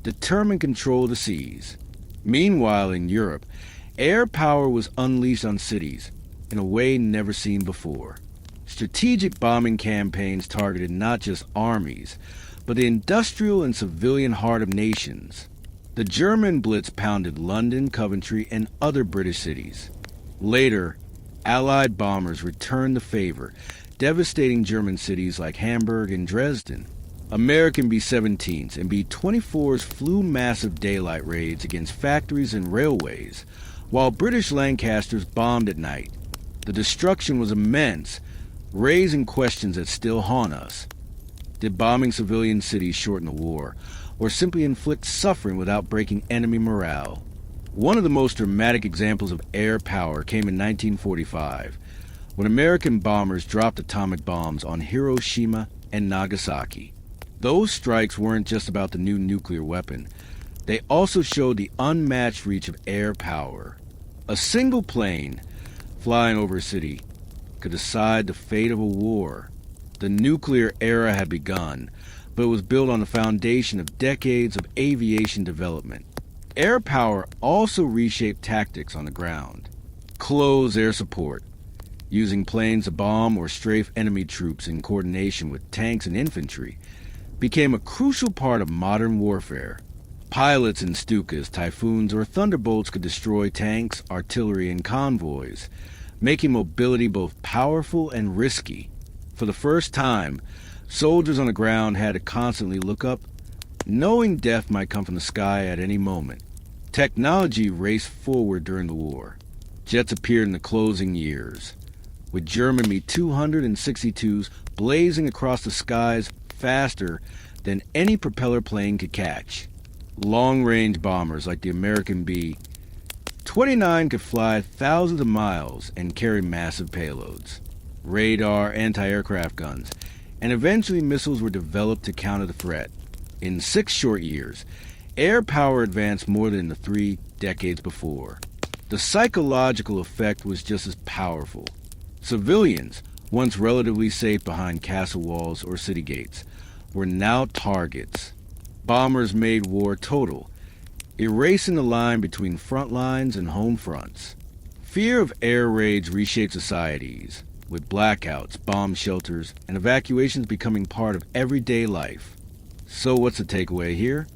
determined control of the seas. Meanwhile, in Europe, air power was unleashed on cities in a way never seen before. Strategic bombing campaigns targeted not just armies, but the industrial and civilian heart of nations. The German Blitz pounded London, Coventry, and other British cities. Later, Allied bombers returned the favor, devastating German cities like Hamburg and Dresden. American B-17s and B-24s flew massive daylight raids against factories and railways, while British Lancasters bombed at night. The destruction was immense, raising questions that still haunt us. Did bombing civilian cities shorten the war, or simply inflict suffering without breaking enemy morale? One of the most dramatic examples of air power came in 1945, when American bombers dropped atomic bombs on Hiroshima and Nagasaki. Those strikes weren't just about the new nuclear weapon. They also showed the unmatched reach of air power. A single plane flying over a city could decide the fate of a war. The nuclear era had begun, but it was built on the foundation of decades of aviation development. Air power also reshaped tactics on the ground. Close air support, using planes to bomb or strafe enemy troops in coordination with tanks and infantry, became a crucial part of modern warfare. Pilots in Stukas, Typhoons, or Thunderbolts could destroy tanks, artillery, and convoys, making mobility both powerful and risky. For the first time, soldiers on the ground had to constantly look up, knowing death might come from the sky at any moment. Technology raced forward during the war. Jets appeared in the closing years, with German Me-262s blazing across the skies faster than any propeller plane could catch. Long-range bombers like the American B-29 could fly thousands of miles and carry massive payloads. Radar, anti-aircraft guns, and eventually missiles were developed to counter the threat. In 6 short years, air power advanced more than the 3 decades before. The psychological effect was just as powerful. Civilians, once relatively safe behind castle walls or city gates, were now targets. Bombers made war total, erasing the line between front lines and home fronts. Fear of air raids reshaped societies, with blackouts, bomb shelters, and evacuations becoming part of everyday life. So what's the takeaway here?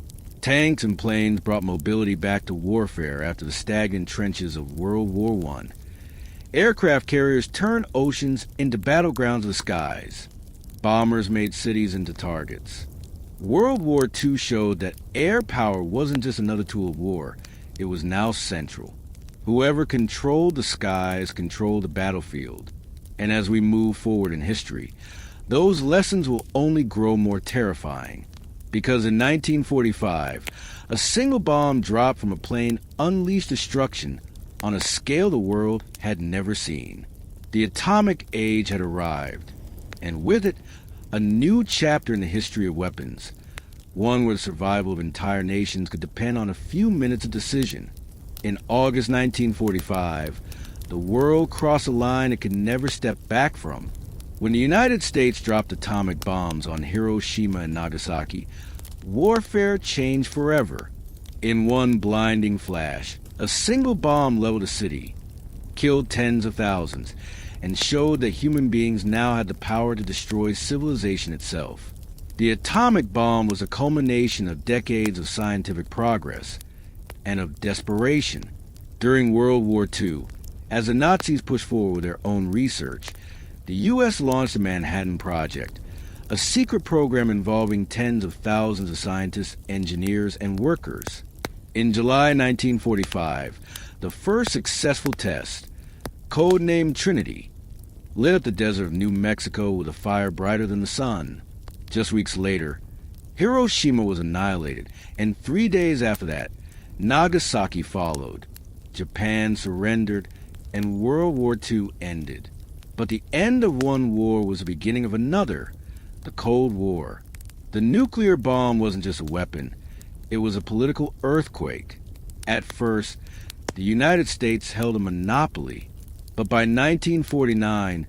Tanks and planes brought mobility back to warfare after the stagnant trenches of World War I. Aircraft carriers turned oceans into battlegrounds of the skies. Bombers made cities into targets. World War II showed that air power wasn't just another tool of war, it was now central. Whoever controlled the skies controlled the battlefield. And as we move forward in history, those lessons will only grow more terrifying. Because in 1945, a single bomb dropped from a plane unleashed destruction on a scale the world had never seen. The atomic age had arrived, and with it, a new chapter in the history of weapons, one where the survival of entire nations could depend on a few minutes of decision. In August 1945, the world crossed a line it could never step back from. When the United States dropped atomic bombs on Hiroshima and Nagasaki, warfare changed forever. In one blinding flash, a single bomb leveled a city, killed tens of thousands, and showed that human beings now had the power to destroy civilization itself. The atomic bomb was a culmination of decades of scientific progress and of desperation. During World War II, as the Nazis pushed forward with their own research, the U.S. launched the Manhattan Project, a secret program involving tens of thousands of scientists, engineers, and workers. In July 1945, the first successful test, codenamed Trinity, lit up the desert of New Mexico with a fire brighter than the sun. Just weeks later, Hiroshima was annihilated, and 3 days after that, Nagasaki followed. Japan surrendered, and World War II ended. But the end of one war was the beginning of another, the Cold War. The nuclear bomb wasn't just a weapon, it was a political earthquake. At first, the United States held a monopoly, but by 1949,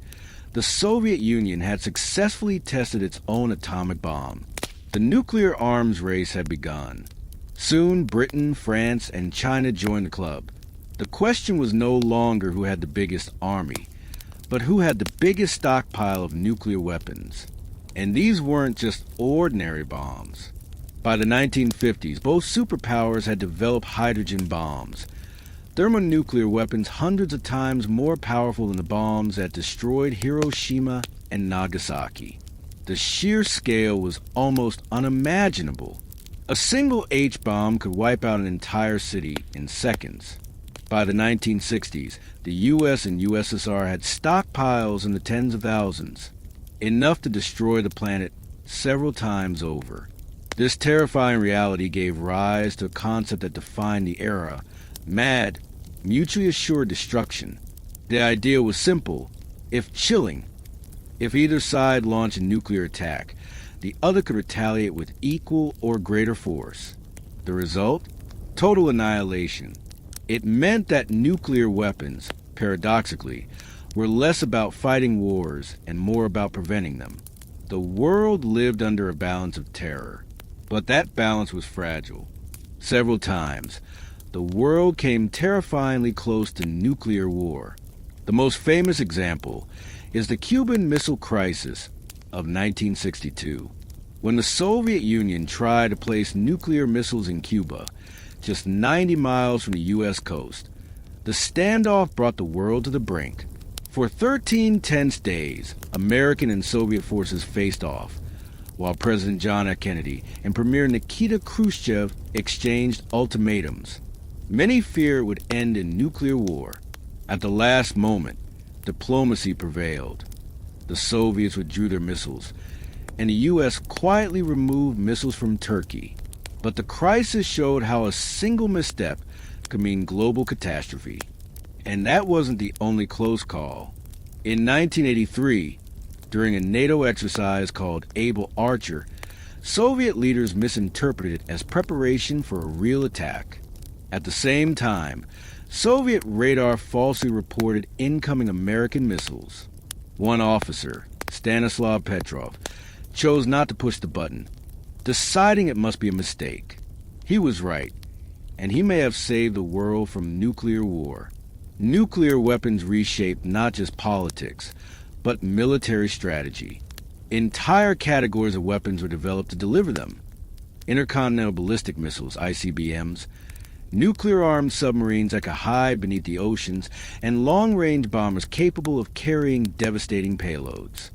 the Soviet Union had successfully tested its own atomic bomb. The nuclear arms race had begun. Soon, Britain, France, and China joined the club. The question was no longer who had the biggest army, but who had the biggest stockpile of nuclear weapons. And these weren't just ordinary bombs. By the 1950s, both superpowers had developed hydrogen bombs, thermonuclear weapons hundreds of times more powerful than the bombs that destroyed Hiroshima and Nagasaki. The sheer scale was almost unimaginable. A single H-bomb could wipe out an entire city in seconds. By the 1960s, the US and USSR had stockpiles in the tens of thousands, enough to destroy the planet several times over. This terrifying reality gave rise to a concept that defined the era, Mad, mutually assured destruction. The idea was simple, if chilling. If either side launched a nuclear attack, the other could retaliate with equal or greater force. The result? Total annihilation. It meant that nuclear weapons, paradoxically, were less about fighting wars and more about preventing them. The world lived under a balance of terror, but that balance was fragile. Several times, the world came terrifyingly close to nuclear war. The most famous example is the Cuban Missile Crisis of 1962, when the Soviet Union tried to place nuclear missiles in Cuba, just 90 miles from the U.S. coast. The standoff brought the world to the brink. For 13 tense days, American and Soviet forces faced off, while President John F. Kennedy and Premier Nikita Khrushchev exchanged ultimatums. Many feared it would end in nuclear war. At the last moment, diplomacy prevailed. The Soviets withdrew their missiles, and the U.S. quietly removed missiles from Turkey. But the crisis showed how a single misstep could mean global catastrophe. And that wasn't the only close call. In 1983, during a NATO exercise called Able Archer, Soviet leaders misinterpreted it as preparation for a real attack. At the same time, Soviet radar falsely reported incoming American missiles. One officer, Stanislav Petrov, chose not to push the button, deciding it must be a mistake. He was right, and he may have saved the world from nuclear war. Nuclear weapons reshaped not just politics, but military strategy. Entire categories of weapons were developed to deliver them. Intercontinental ballistic missiles, ICBMs, nuclear-armed submarines that could hide beneath the oceans, and long-range bombers capable of carrying devastating payloads.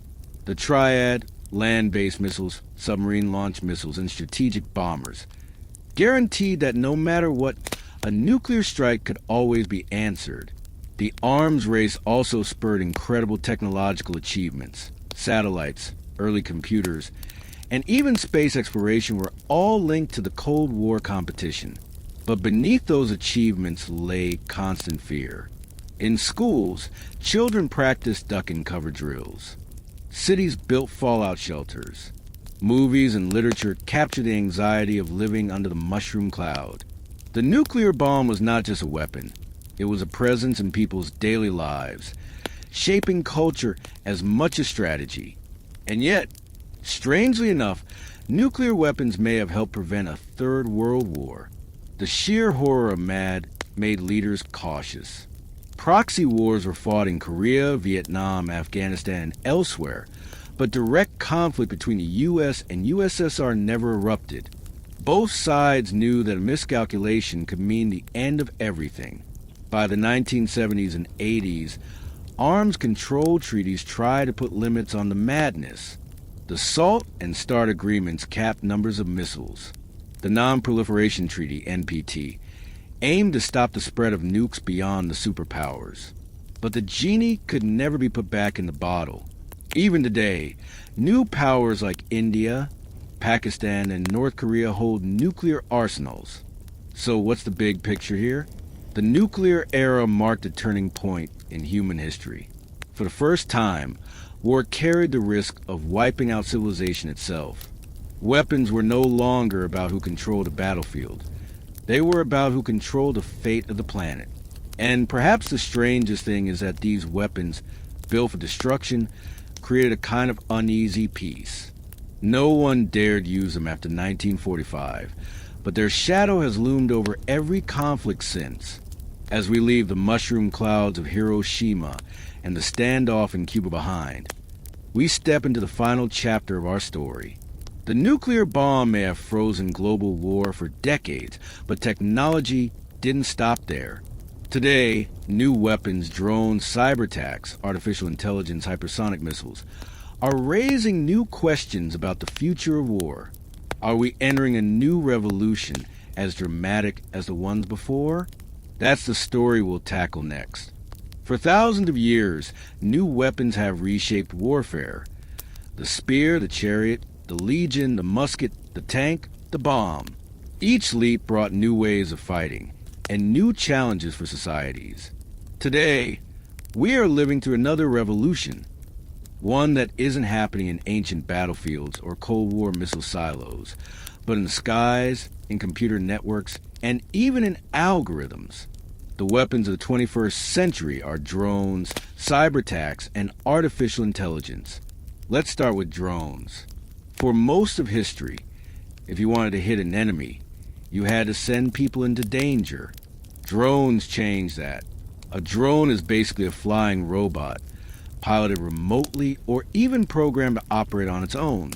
The triad, land-based missiles, submarine-launched missiles, and strategic bombers, guaranteed that no matter what, a nuclear strike could always be answered. The arms race also spurred incredible technological achievements. Satellites, early computers, and even space exploration were all linked to the Cold War competition. But beneath those achievements lay constant fear. In schools, children practiced duck and cover drills. Cities built fallout shelters. Movies and literature captured the anxiety of living under the mushroom cloud. The nuclear bomb was not just a weapon. It was a presence in people's daily lives, shaping culture as much as strategy. And yet, strangely enough, nuclear weapons may have helped prevent a third world war. The sheer horror of MAD made leaders cautious. Proxy wars were fought in Korea, Vietnam, Afghanistan, and elsewhere, but direct conflict between the U.S. and USSR never erupted. Both sides knew that a miscalculation could mean the end of everything. By the 1970s and 80s, arms control treaties tried to put limits on the madness. The SALT and START agreements capped numbers of missiles. The Non-Proliferation Treaty, NPT, aimed to stop the spread of nukes beyond the superpowers. But the genie could never be put back in the bottle. Even today, new powers like India, Pakistan, and North Korea hold nuclear arsenals. So what's the big picture here? The nuclear era marked a turning point in human history. For the first time, war carried the risk of wiping out civilization itself. Weapons were no longer about who controlled the battlefield. They were about who controlled the fate of the planet. And perhaps the strangest thing is that these weapons, built for destruction, created a kind of uneasy peace. No one dared use them after 1945, but their shadow has loomed over every conflict since. As we leave the mushroom clouds of Hiroshima and the standoff in Cuba behind, we step into the final chapter of our story. The nuclear bomb may have frozen global war for decades, but technology didn't stop there. Today, new weapons, drones, cyber attacks, artificial intelligence, hypersonic missiles, are raising new questions about the future of war. Are we entering a new revolution as dramatic as the ones before? That's the story we'll tackle next. For thousands of years, new weapons have reshaped warfare. The spear, the chariot, the legion, the musket, the tank, the bomb. Each leap brought new ways of fighting. and new challenges for societies. Today, we are living through another revolution, one that isn't happening in ancient battlefields or Cold War missile silos, but in the skies, in computer networks, and even in algorithms. The weapons of the 21st century are drones, cyber attacks, and artificial intelligence. Let's start with drones. For most of history, if you wanted to hit an enemy, you had to send people into danger. Drones changed that. A drone is basically a flying robot, piloted remotely or even programmed to operate on its own.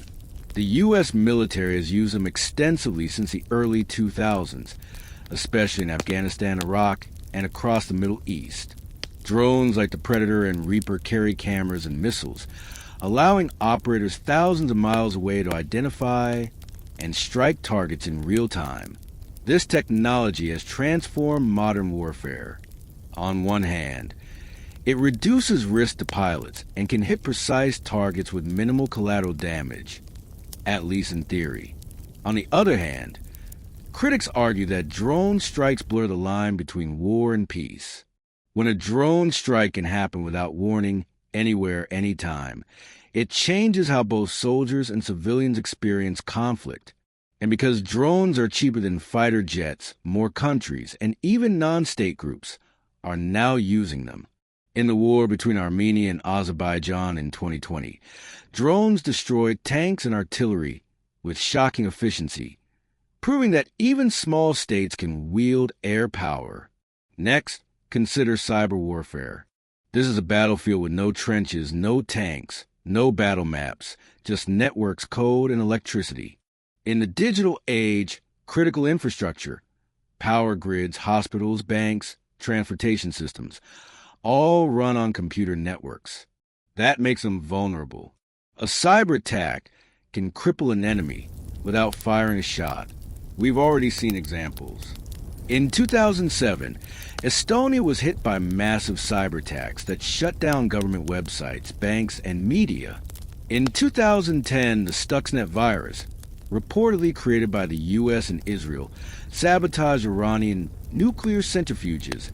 The U.S. military has used them extensively since the early 2000s, especially in Afghanistan, Iraq, and across the Middle East. Drones like the Predator and Reaper carry cameras and missiles, allowing operators thousands of miles away to identify and strike targets in real time. This technology has transformed modern warfare. On one hand, it reduces risk to pilots and can hit precise targets with minimal collateral damage, at least in theory. On the other hand, critics argue that drone strikes blur the line between war and peace. When a drone strike can happen without warning, anywhere, anytime, it changes how both soldiers and civilians experience conflict. And because drones are cheaper than fighter jets, more countries, and even non-state groups are now using them. In the war between Armenia and Azerbaijan in 2020, drones destroyed tanks and artillery with shocking efficiency, proving that even small states can wield air power. Next, consider cyber warfare. This is a battlefield with no trenches, no tanks, no battle maps, just networks, code, and electricity. In the digital age, critical infrastructure, power grids, hospitals, banks, transportation systems, all run on computer networks. That makes them vulnerable. A cyber attack can cripple an enemy without firing a shot. We've already seen examples. In 2007, Estonia was hit by massive cyber attacks that shut down government websites, banks, and media. In 2010, the Stuxnet virus, reportedly created by the U.S. and Israel, sabotaged Iranian nuclear centrifuges,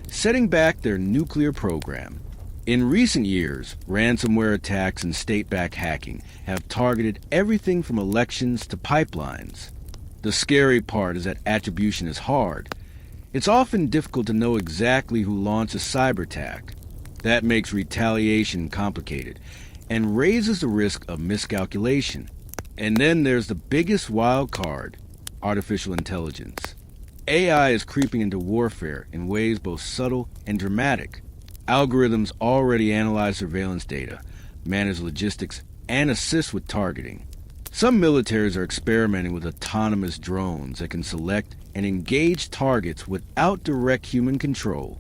setting back their nuclear program. In recent years, ransomware attacks and state-backed hacking have targeted everything from elections to pipelines. The scary part is that attribution is hard. It's often difficult to know exactly who launched a cyber attack. That makes retaliation complicated and raises the risk of miscalculation. And then there's the biggest wild card, artificial intelligence. AI is creeping into warfare in ways both subtle and dramatic. Algorithms already analyze surveillance data, manage logistics, and assist with targeting. Some militaries are experimenting with autonomous drones that can select and engage targets without direct human control.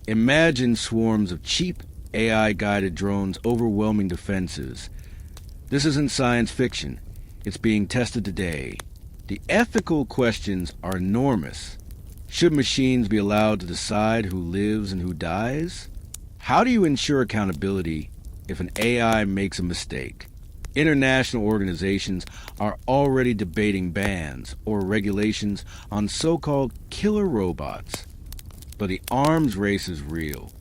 Imagine swarms of cheap, AI-guided drones overwhelming defenses. This isn't science fiction. It's being tested today. The ethical questions are enormous. Should machines be allowed to decide who lives and who dies? How do you ensure accountability if an AI makes a mistake? International organizations are already debating bans or regulations on so-called killer robots. But the arms race is real.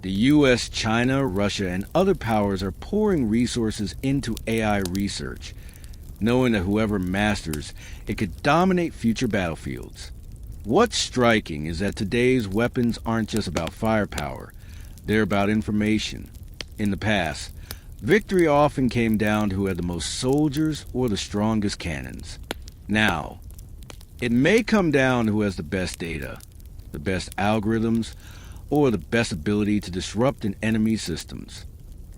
The US, China, Russia, and other powers are pouring resources into AI research, knowing that whoever masters it could dominate future battlefields. What's striking is that today's weapons aren't just about firepower, they're about information. In the past, victory often came down to who had the most soldiers or the strongest cannons. Now, it may come down to who has the best data, the best algorithms, or the best ability to disrupt an enemy's systems.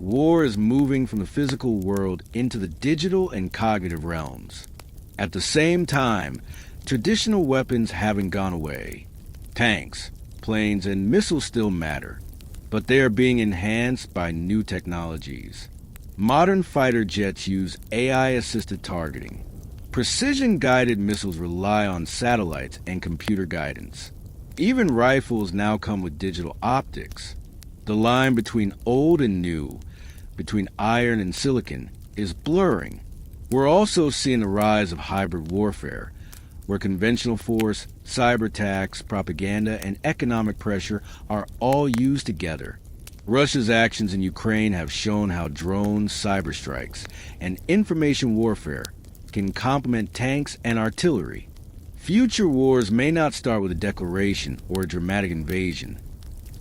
War is moving from the physical world into the digital and cognitive realms. At the same time, traditional weapons haven't gone away. Tanks, planes, and missiles still matter, but they are being enhanced by new technologies. Modern fighter jets use AI-assisted targeting. Precision-guided missiles rely on satellites and computer guidance. Even rifles now come with digital optics. The line between old and new, between iron and silicon, is blurring. We're also seeing the rise of hybrid warfare, where conventional force, cyber attacks, propaganda, and economic pressure are all used together. Russia's actions in Ukraine have shown how drones, cyber strikes, and information warfare can complement tanks and artillery. Future wars may not start with a declaration or a dramatic invasion,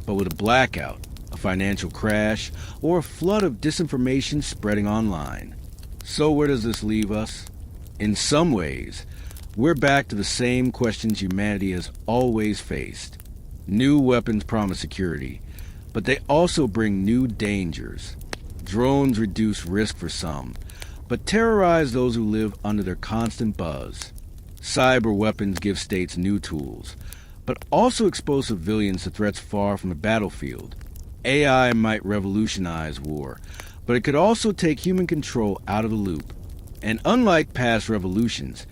but with a blackout, a financial crash, or a flood of disinformation spreading online. So where does this leave us? In some ways, we're back to the same questions humanity has always faced. New weapons promise security, but they also bring new dangers. Drones reduce risk for some, but terrorize those who live under their constant buzz. Cyber weapons give states new tools, but also expose civilians to threats far from the battlefield. AI might revolutionize war, but it could also take human control out of the loop. And unlike past revolutions,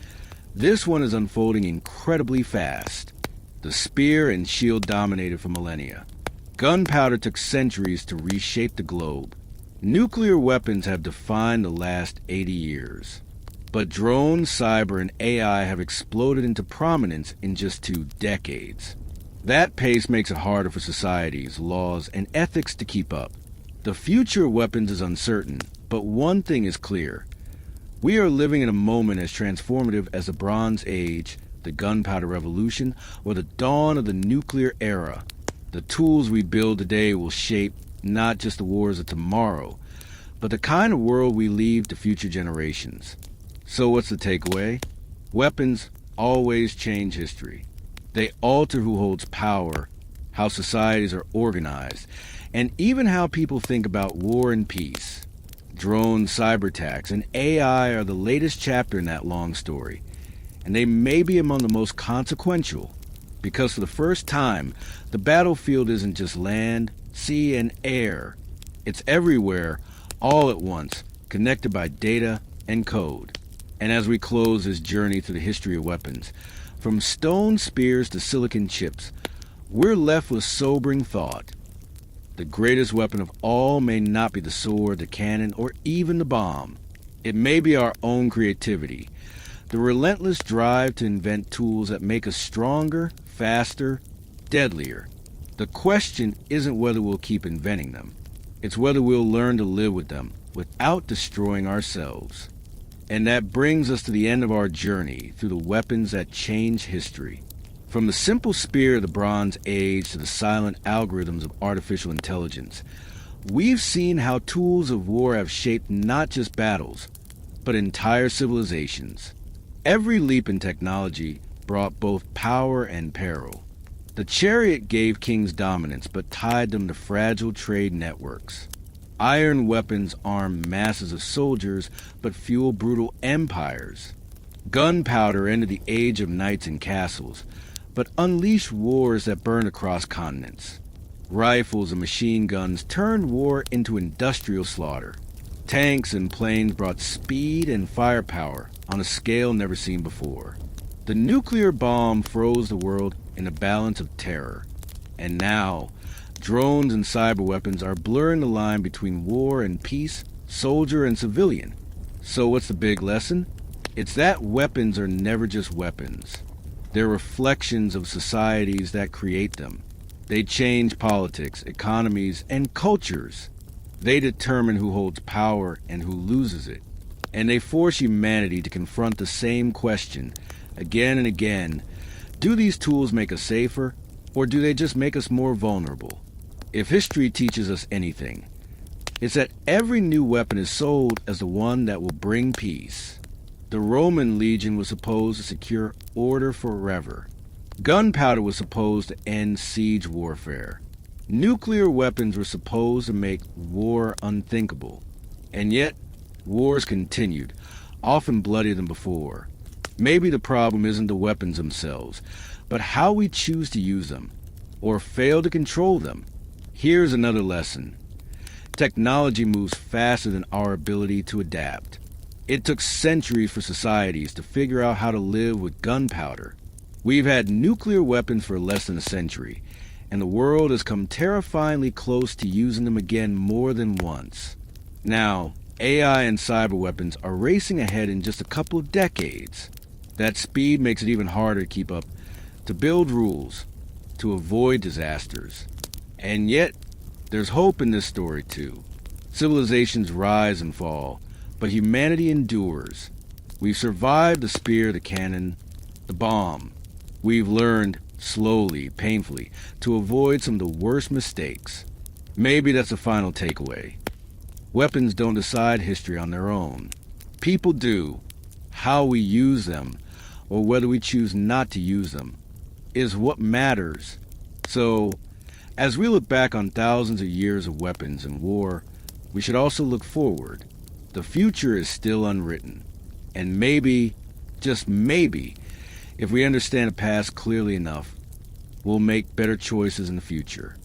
this one is unfolding incredibly fast. The spear and shield dominated for millennia. Gunpowder took centuries to reshape the globe. Nuclear weapons have defined the last 80 years. But drones, cyber, and AI have exploded into prominence in just 2 decades. That pace makes it harder for societies, laws, and ethics to keep up. The future of weapons is uncertain, but one thing is clear. We are living in a moment as transformative as the Bronze Age, the gunpowder revolution, or the dawn of the nuclear era. The tools we build today will shape not just the wars of tomorrow, but the kind of world we leave to future generations. So what's the takeaway? Weapons always change history. They alter who holds power, how societies are organized, and even how people think about war and peace. Drones, cyber attacks, and AI are the latest chapter in that long story, and they may be among the most consequential, because for the first time, the battlefield isn't just land, sea, and air. It's everywhere, all at once, connected by data and code. And as we close this journey through the history of weapons, from stone spears to silicon chips, we're left with sobering thought. The greatest weapon of all may not be the sword, the cannon, or even the bomb. It may be our own creativity, the relentless drive to invent tools that make us stronger, faster, deadlier. The question isn't whether we'll keep inventing them. It's whether we'll learn to live with them without destroying ourselves. And that brings us to the end of our journey through the weapons that change history. From the simple spear of the Bronze Age to the silent algorithms of artificial intelligence, we've seen how tools of war have shaped not just battles, but entire civilizations. Every leap in technology brought both power and peril. The chariot gave kings dominance, but tied them to fragile trade networks. Iron weapons arm masses of soldiers, but fuel brutal empires. Gunpowder ended the age of knights and castles, but unleashed wars that burned across continents. Rifles and machine guns turned war into industrial slaughter. Tanks and planes brought speed and firepower on a scale never seen before. The nuclear bomb froze the world in a balance of terror. And now, drones and cyber weapons are blurring the line between war and peace, soldier and civilian. So what's the big lesson? It's that weapons are never just weapons. They're reflections of societies that create them. They change politics, economies, and cultures. They determine who holds power and who loses it. And they force humanity to confront the same question, again and again. Do these tools make us safer, or do they just make us more vulnerable? If history teaches us anything, it's that every new weapon is sold as the one that will bring peace. The Roman legion was supposed to secure order forever. Gunpowder was supposed to end siege warfare. Nuclear weapons were supposed to make war unthinkable. And yet, wars continued, often bloodier than before. Maybe the problem isn't the weapons themselves, but how we choose to use them, or fail to control them. Here's another lesson. Technology moves faster than our ability to adapt. It took centuries for societies to figure out how to live with gunpowder. We've had nuclear weapons for less than a century, and the world has come terrifyingly close to using them again more than once. Now, AI and cyber weapons are racing ahead in just a couple of decades. That speed makes it even harder to keep up, to build rules, to avoid disasters. And yet, there's hope in this story too. Civilizations rise and fall, but humanity endures. We've survived the spear, the cannon, the bomb. We've learned, slowly, painfully, to avoid some of the worst mistakes. Maybe that's the final takeaway. Weapons don't decide history on their own. People do. How we use them, or whether we choose not to use them, is what matters. So, as we look back on thousands of years of weapons and war, we should also look forward. The future is still unwritten. And maybe, just maybe, if we understand the past clearly enough, we'll make better choices in the future.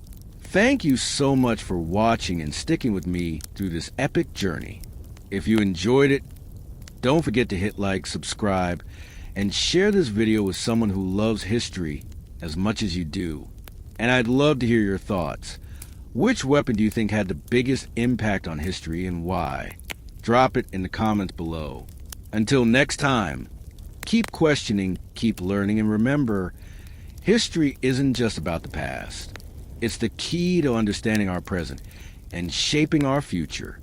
Thank you so much for watching and sticking with me through this epic journey. If you enjoyed it, don't forget to hit like, subscribe, and share this video with someone who loves history as much as you do. And I'd love to hear your thoughts. Which weapon do you think had the biggest impact on history and why? Drop it in the comments below. Until next time, keep questioning, keep learning, and remember, history isn't just about the past. It's the key to understanding our present and shaping our future.